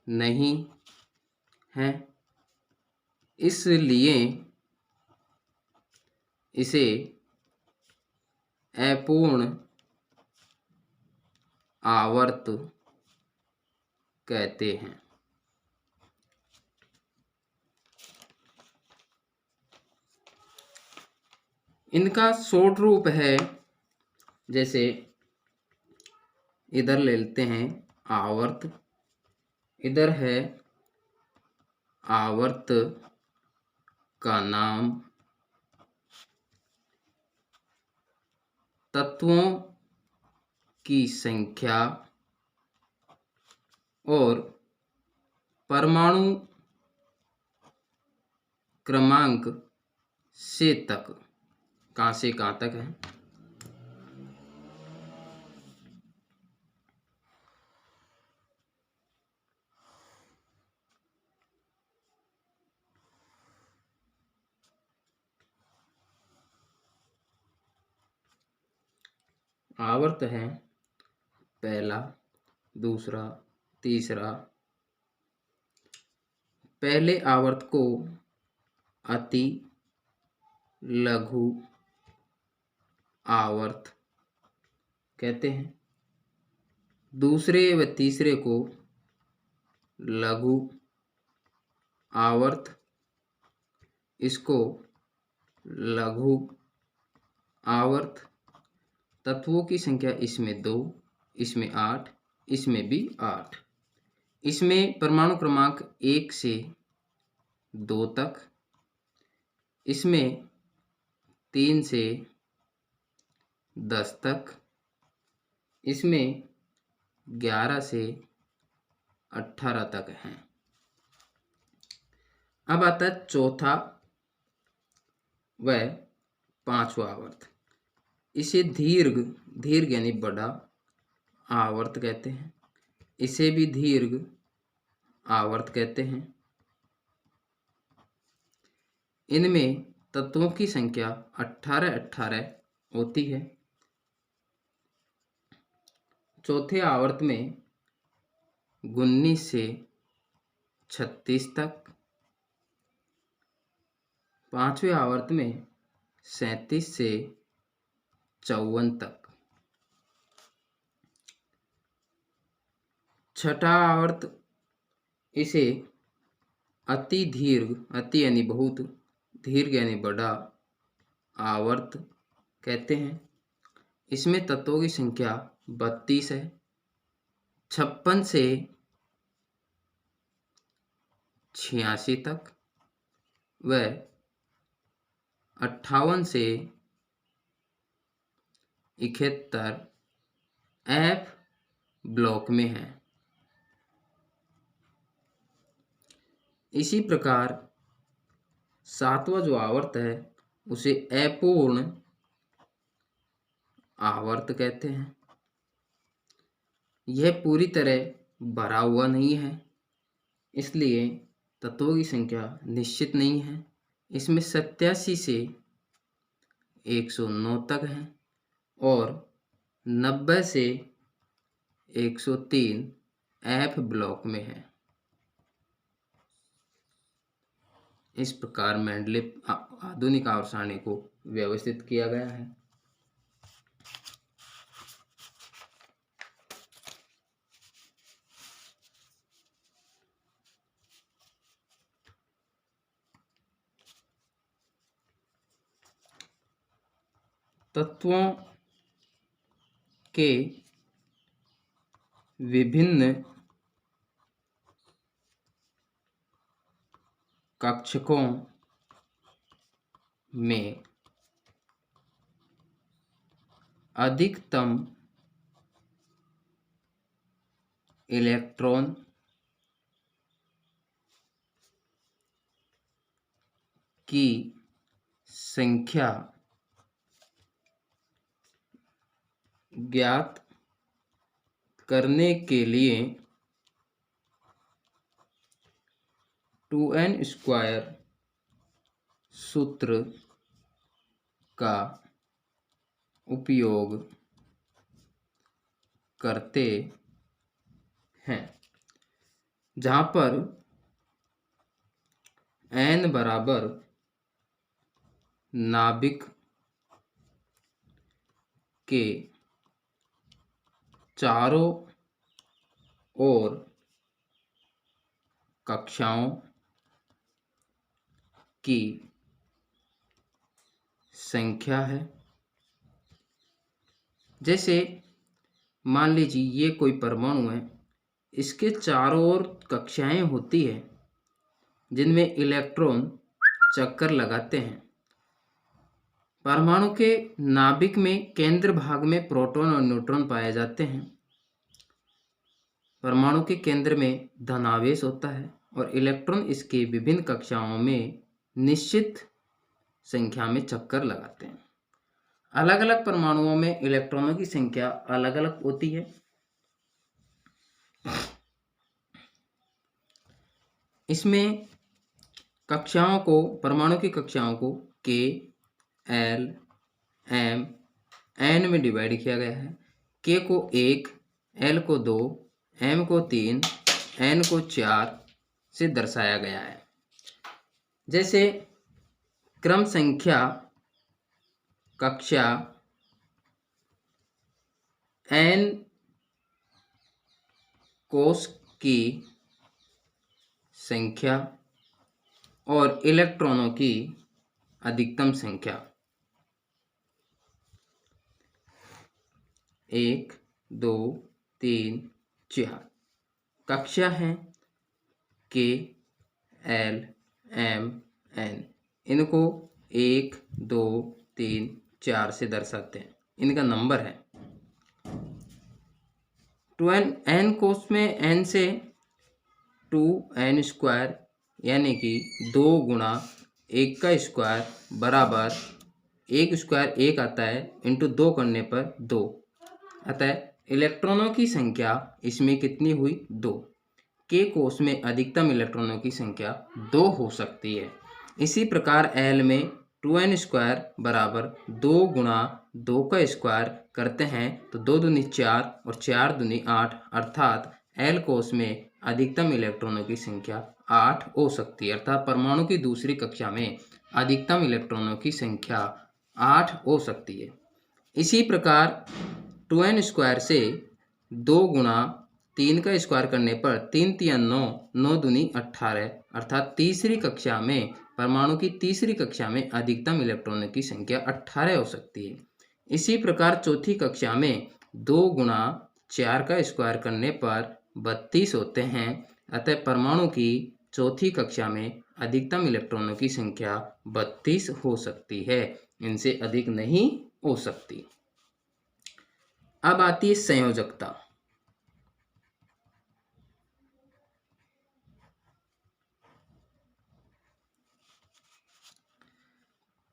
नहीं हैं, इसलिए इसे अपूर्ण आवर्त कहते हैं। इनका शॉर्ट रूप है, जैसे इधर ले लेते हैं आवर्त, इधर है आवर्त का नाम, तत्वों की संख्या और परमाणु क्रमांक से तक, कहाँ से कहाँ तक है। आवर्त है पहला, दूसरा, तीसरा। पहले आवर्त को अति लघु आवर्त कहते हैं। दूसरे व तीसरे को लघु आवर्त, इसको लघु आवर्त। तत्वों की संख्या इसमें 2, इसमें 8, इसमें भी 8। इसमें परमाणु क्रमांक 1 से 2 तक, इसमें 3 से 10 तक, इसमें 11 से 18 तक हैं। अब आता है चौथा व पांचवा आवर्त। इसे दीर्घ यानी बड़ा आवर्त कहते हैं। इसे भी दीर्घ आवर्त कहते हैं। इनमें तत्वों की संख्या 18 होती है। चौथे आवर्त में 19 से 36 तक, 5वें आवर्त में 37 से 54 तक। 6ठा आवर्त इसे अति दीर्घ, अति यानी बहुत, दीर्घ यानी बड़ा आवर्त कहते हैं। इसमें तत्वों की संख्या 32 है। 56 से 86 तक व 58 से 71 एफ ब्लॉक में है। इसी प्रकार 7वां जो आवर्त है उसे अपूर्ण आवर्त कहते हैं। यह पूरी तरह भरा हुआ नहीं है, इसलिए तत्वों की संख्या निश्चित नहीं है। इसमें 87 से 109 तक है और 90 से 103 एफ ब्लॉक में है। इस प्रकार मेंडलीव आधुनिक आवर्त सारणी को व्यवस्थित किया गया है। तत्वों के विभिन्न कक्षकों में अधिकतम इलेक्ट्रॉन की संख्या ज्ञात करने के लिए 2n² सूत्र का उपयोग करते हैं, जहाँ पर n बराबर नाभिक के चारों ओर कक्षाओं की संख्या है। जैसे मान लीजिए ये कोई परमाणु है, इसके चारों ओर कक्षाएं होती है जिनमें इलेक्ट्रॉन चक्कर लगाते हैं। परमाणु के नाभिक में केंद्र भाग में प्रोटॉन और न्यूट्रॉन पाए जाते हैं। परमाणु के केंद्र में धनावेश होता है और इलेक्ट्रॉन इसके विभिन्न कक्षाओं में निश्चित संख्या में चक्कर लगाते हैं। अलग अलग परमाणुओं में इलेक्ट्रॉनों की संख्या अलग अलग होती है। इसमें कक्षाओं को, परमाणु की कक्षाओं को K, L, M, N में डिवाइड किया गया है। K को 1, L को 2, M को 3, N को 4 से दर्शाया गया है। जैसे क्रम संख्या कक्षा N कोश की संख्या और इलेक्ट्रॉनों की अधिकतम संख्या 1, 2, 3, 4 कक्षा हैं K, L, M, N। इनको 1, 2, 3, 4 से दर्शाते हैं। इनका नंबर है 2n कोश में n से 2n² यानी कि 2 गुणा 1 का स्क्वायर बराबर 1² 1 आता है, इंटू 2 करने पर 2 आता है। इलेक्ट्रॉनों की संख्या इसमें कितनी हुई? 2। K कोश में अधिकतम इलेक्ट्रॉनों की संख्या 2 हो सकती है। इसी प्रकार L में 2n² बराबर 2 गुणा 2 का स्क्वायर करते हैं तो 2 दूनी 4 और 4 दूनी 8, अर्थात L कोश में अधिकतम इलेक्ट्रॉनों की संख्या 8 हो सकती है। अर्थात परमाणु की दूसरी कक्षा में अधिकतम इलेक्ट्रॉनों की संख्या 8 हो सकती है। इसी प्रकार 2n² से 2 गुणा 3 का स्क्वायर करने पर 3 तिया 9, 9 दूनी 18, अर्थात तीसरी कक्षा में परमाणु की तीसरी कक्षा में अधिकतम इलेक्ट्रॉनों की संख्या 18 हो सकती है। इसी प्रकार चौथी कक्षा में 2 गुणा 4 का स्क्वायर करने पर 32 होते हैं। अतः परमाणु की चौथी कक्षा में अधिकतम इलेक्ट्रॉनों की संख्या 32 हो सकती है, इनसे अधिक नहीं हो सकती। अब आती है संयोजकता।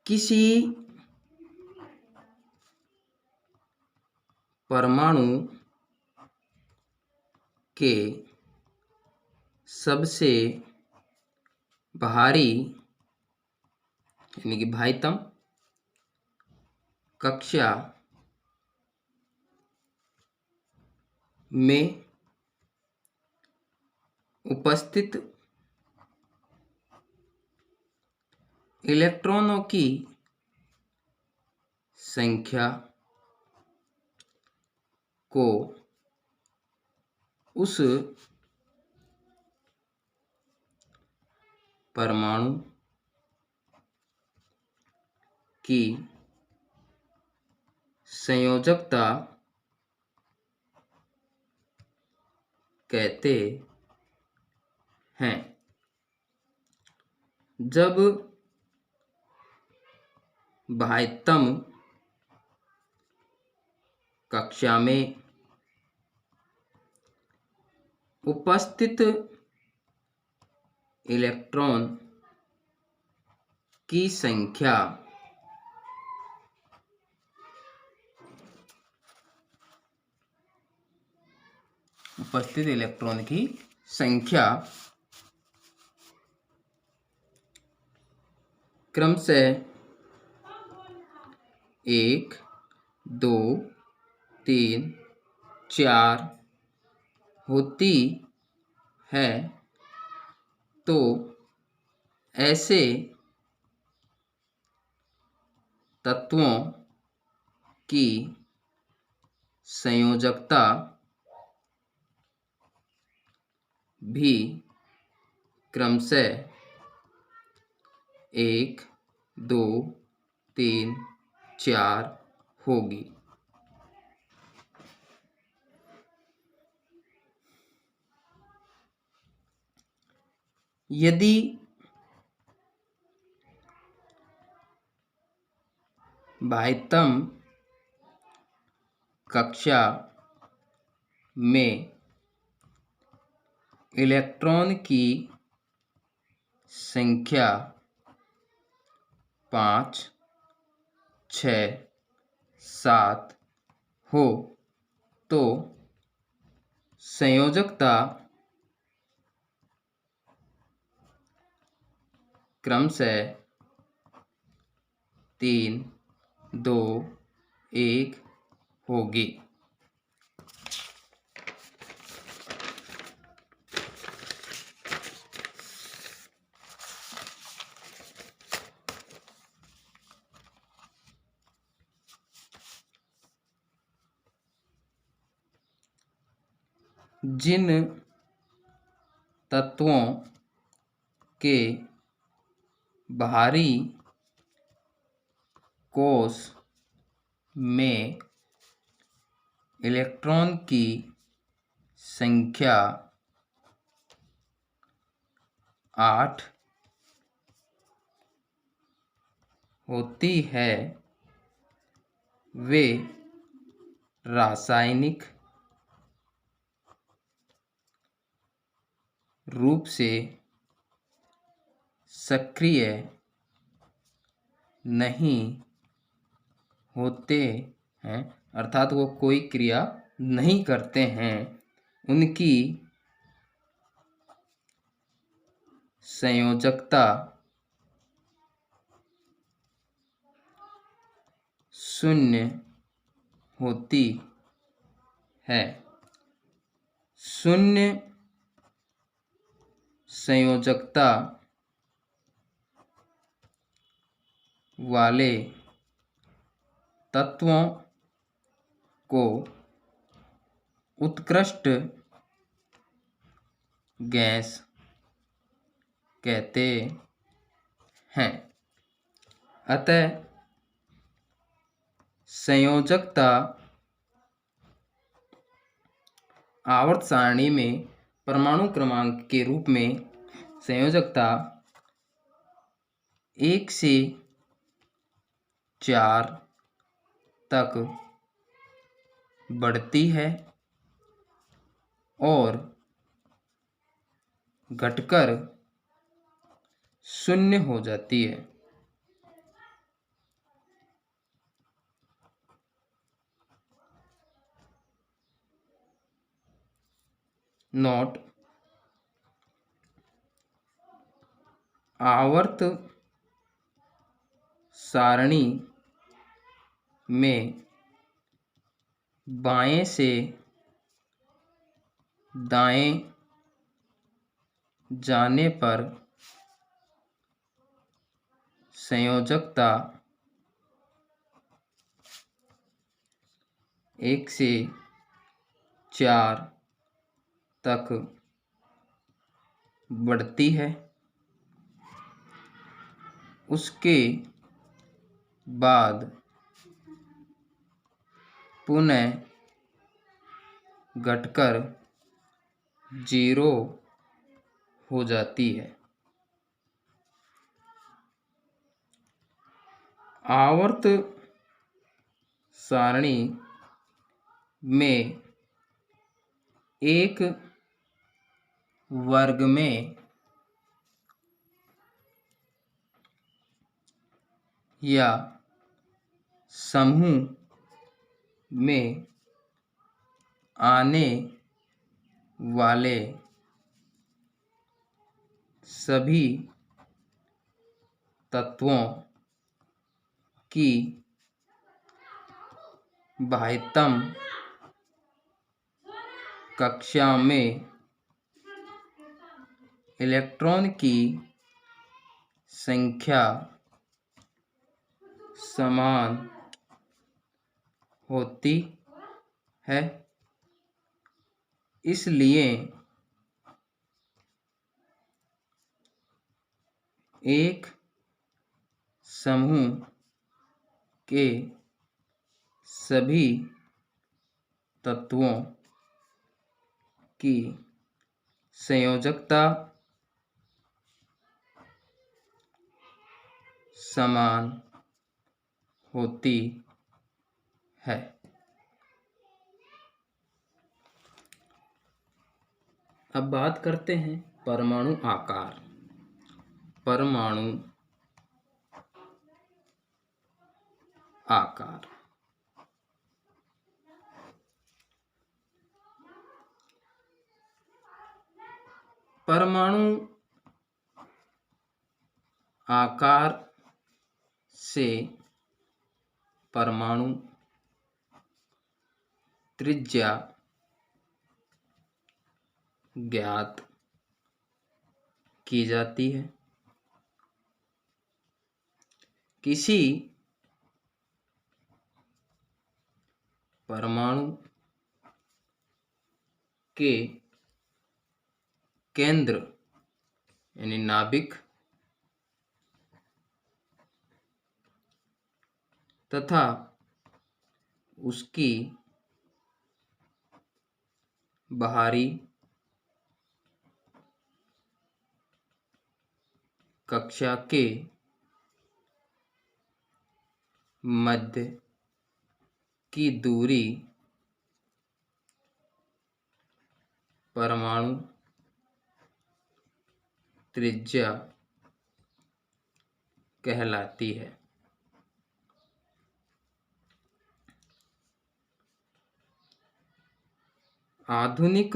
किसी परमाणु के सबसे भारी यानी कि भारीतम कक्षा में उपस्थित इलेक्ट्रॉनों की संख्या को उस परमाणु की संयोजकता कहते हैं। जब भारीतम कक्षा में उपस्थित इलेक्ट्रॉन की संख्या क्रमशः 1, 2, 3, 4 होती है, तो ऐसे तत्वों की संयोजकता भी क्रमशः 1, 2, 3, 4 होगी। यदि भारीतम कक्षा में इलेक्ट्रॉन की संख्या 5, 6, 7 हो, तो संयोजकता क्रमशः 3, 2, 1 होगी। जिन तत्वों के भारी कोश में इलेक्ट्रॉन की संख्या 8 होती है, वे रासायनिक रूप से सक्रिय नहीं होते हैं, अर्थात वो कोई क्रिया नहीं करते हैं। उनकी संयोजकता 0 होती है। 0 संयोजकता वाले तत्वों को उत्कृष्ट गैस कहते हैं। अतः संयोजकता आवर्त सारणी में परमाणु क्रमांक के रूप में संयोजकता 1 से 4 तक बढ़ती है और घटकर 0 हो जाती है। नोट: आवर्त सारणी में बाएं से दाएं जाने पर संयोजकता 1 से 4 तक बढ़ती है। उसके बाद पुनः घटकर 0 हो जाती है। आवर्त सारणी में एक वर्ग में या समूह में आने वाले सभी तत्वों की बाह्यतम कक्षा में इलेक्ट्रॉन की संख्या समान होती है। इसलिए एक समूह के सभी तत्वों की संयोजकता समान होती है। अब बात करते हैं परमाणु आकार। परमाणु आकार परमाणु आकार से परमाणु त्रिज्या ज्ञात की जाती है। किसी परमाणु के केंद्र यानी नाभिक तथा उसकी बाहरी कक्षा के मध्य की दूरी परमाणु त्रिज्या कहलाती है। आधुनिक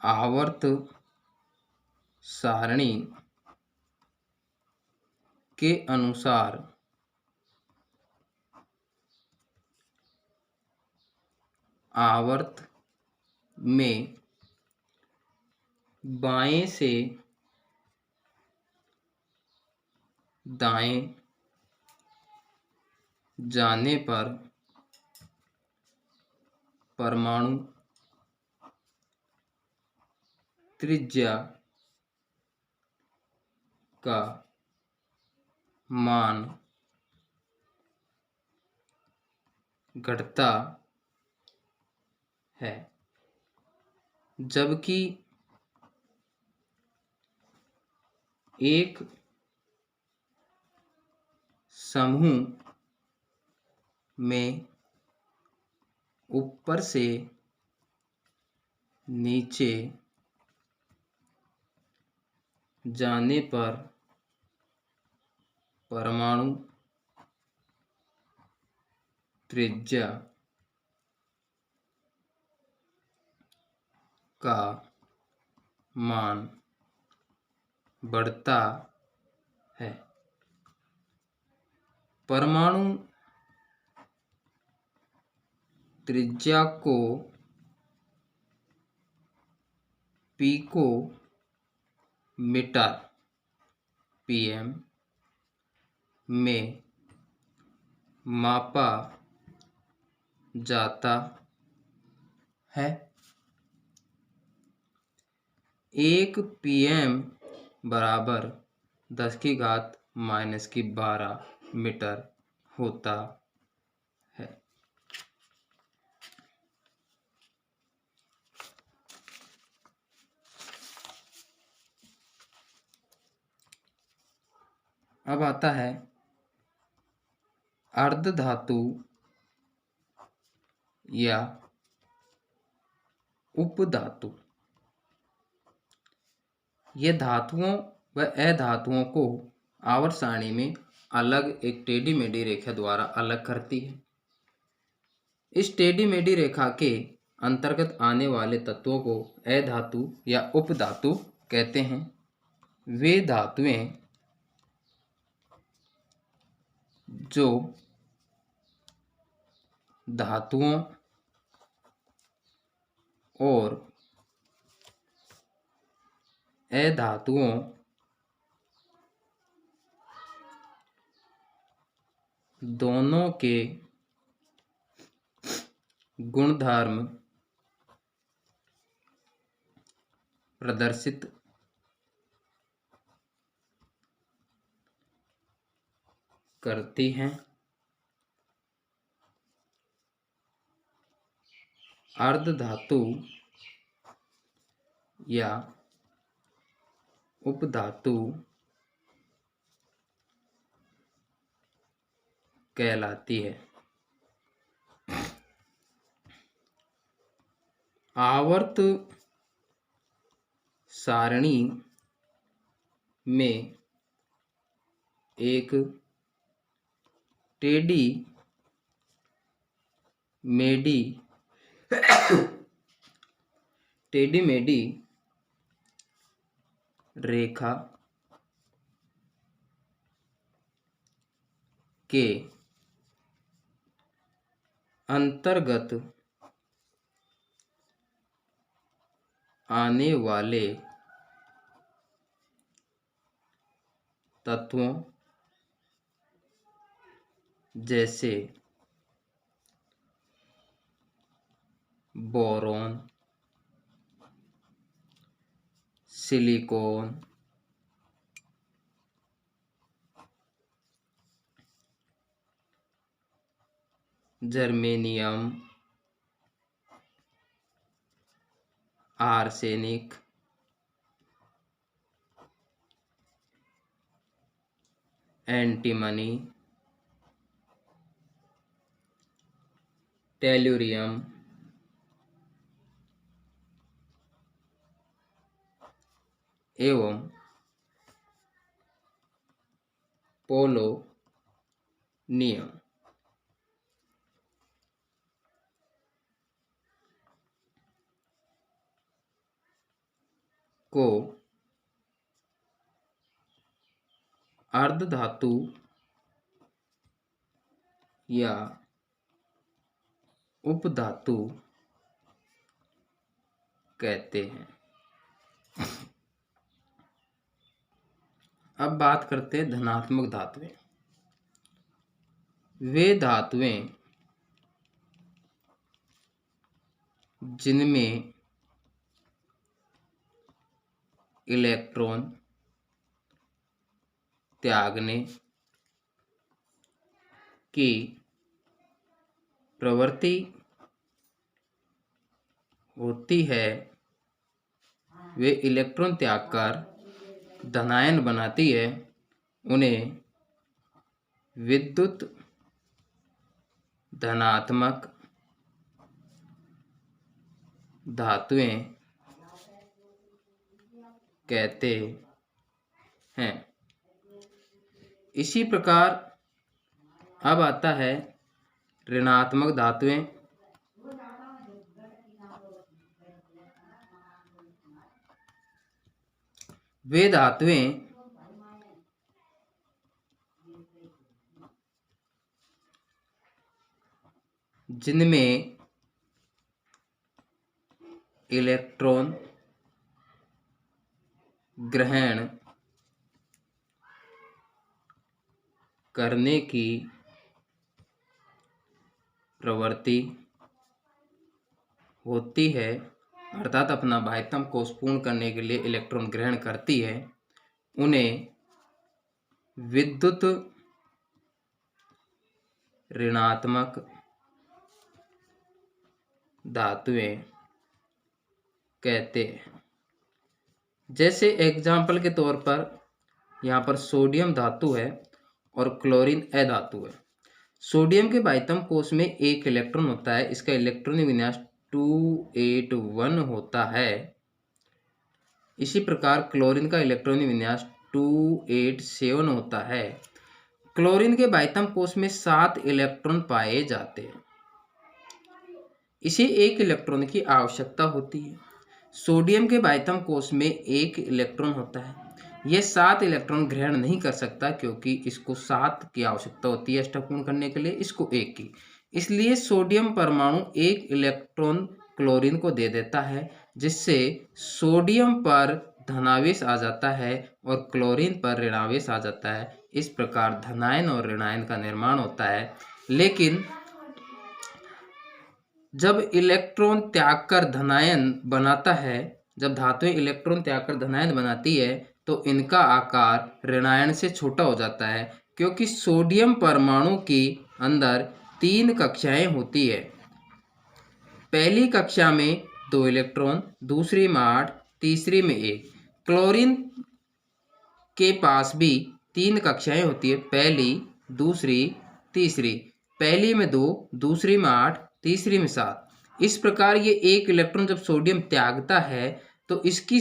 आवर्त सारणी के अनुसार आवर्त में बाएं से दाएं जाने पर परमाणु त्रिज्या का मान घटता है, जबकि एक समूह में ऊपर से नीचे जाने पर परमाणु त्रिज्या का मान बढ़ता है। परमाणु त्रिज्या को पिको मीटर पीएम में मापा जाता है। 1 पीएम बराबर 10⁻⁻12 मीटर होता है। अब आता है अर्धधातु या उपधातु। ये धातुओं व अधातुओं को आवर्त सारणी में अलग एक टेढ़ी मेढ़ी रेखा द्वारा अलग करती है। इस टेढ़ी मेढ़ी रेखा के अंतर्गत आने वाले तत्वों को अधातु या उपधातु कहते हैं। वे धातुएं जो धातुओं और अधातुओं दोनों के गुणधर्म प्रदर्शित करती हैं। अर्धधातु या उपधातु कहलाती है। आवर्त सारणी में एक टेढ़ी मेढ़ी रेखा के अंतर्गत आने वाले तत्वों जैसे boron, silicon, germanium, arsenic, antimony, tellurium, एवं पोलोनियम को अर्धधातु या उपधातु कहते हैं। अब बात करते हैं धनात्मक धातुएं। वे धातुएं जिनमें इलेक्ट्रॉन त्यागने की प्रवृत्ति होती है, वे इलेक्ट्रॉन त्याग कर धनायन बनाती है, उन्हें विद्युत धनात्मक धातुएं कहते हैं। इसी प्रकार अब आता है ऋणात्मक धातुएं। वे धातुएं जिनमें इलेक्ट्रॉन ग्रहण करने की प्रवृत्ति होती है, अर्थात अपना बाह्यतम कोष पूर्ण करने के लिए इलेक्ट्रॉन ग्रहण करती है, उन्हें विद्युत ऋणात्मक धातुएं कहते हैं। जैसे एग्जाम्पल के तौर पर यहाँ पर सोडियम धातु है और क्लोरीन अधातु है। सोडियम के बाह्यतम कोष में एक इलेक्ट्रॉन होता है, इसका इलेक्ट्रॉनिक विन्यास 281 होता है। इसी प्रकार क्लोरीन का इलेक्ट्रॉनिक विन्यास 287 होता है। क्लोरीन के बाह्यतम कोष में 7 इलेक्ट्रॉन पाए जाते हैं, इसे एक इलेक्ट्रॉन की आवश्यकता होती है। सोडियम के बाह्यतम कोष में एक इलेक्ट्रॉन होता है, यह 7 इलेक्ट्रॉन ग्रहण नहीं कर सकता क्योंकि इसको 7 की आवश्यकता होती है अष्टक पूर्ण करने के लिए, इसको 1 की। इसलिए सोडियम परमाणु 1 इलेक्ट्रॉन क्लोरीन को दे देता है, जिससे सोडियम पर धनावेश आ जाता है और क्लोरीन पर ऋणावेश आ जाता है। इस प्रकार धनायन और ऋणायन का निर्माण होता है। लेकिन जब इलेक्ट्रॉन त्याग कर धनायन बनाता है, जब धातुएं इलेक्ट्रॉन त्याग कर धनायन बनाती है, तो इनका आकार ऋणायन से छोटा हो जाता है, क्योंकि सोडियम परमाणु के अंदर 3 कक्षाएं होती है। पहली कक्षा में 2 इलेक्ट्रॉन, दूसरी में 8, तीसरी में 1। क्लोरीन के पास भी 3 कक्षाएं होती है, पहली, दूसरी, तीसरी। पहली में 2, दूसरी में 8, तीसरी में 7। इस प्रकार ये 1 इलेक्ट्रॉन जब सोडियम त्यागता है तो इसकी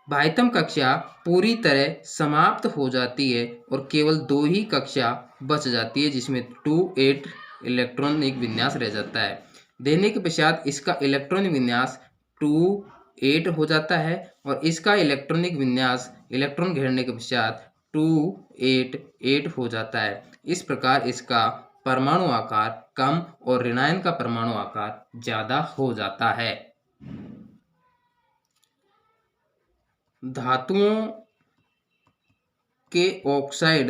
बाह्यतम कक्षा पूरी तरह समाप्त हो जाती है और केवल 2 ही कक्षा बच जाती है, जिसमें 2-8 इलेक्ट्रॉनिक विन्यास रह जाता है। देने के पश्चात इसका इलेक्ट्रॉनिक विन्यास 2-8 हो जाता है और इसका इलेक्ट्रॉनिक विन्यास इलेक्ट्रॉन घेरने के पश्चात 2-8-8 हो जाता है। इस प्रकार इसका परमाणु आकार कम और ऋणायन का परमाणु आकार ज्यादा हो जाता है। धातुओं के ऑक्साइड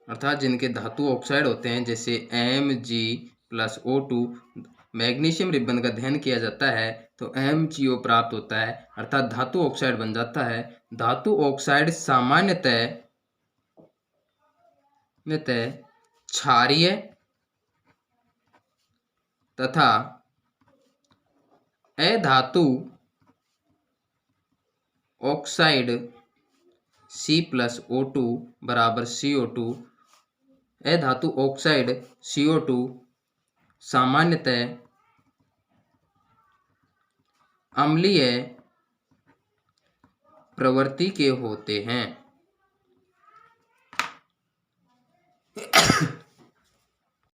अर्थात जिनके धातु ऑक्साइड होते हैं, जैसे Mg+O2, मैग्नीशियम रिबन का दहन किया जाता है तो MgO प्राप्त होता है, अर्थात धातु ऑक्साइड बन जाता है। धातु ऑक्साइड सामान्यतः क्षारीय तथा अधातु ऑक्साइड C+O2 बराबर CO2, अधातु ऑक्साइड CO2 सामान्यतः अम्लीय प्रवृत्ति के होते हैं।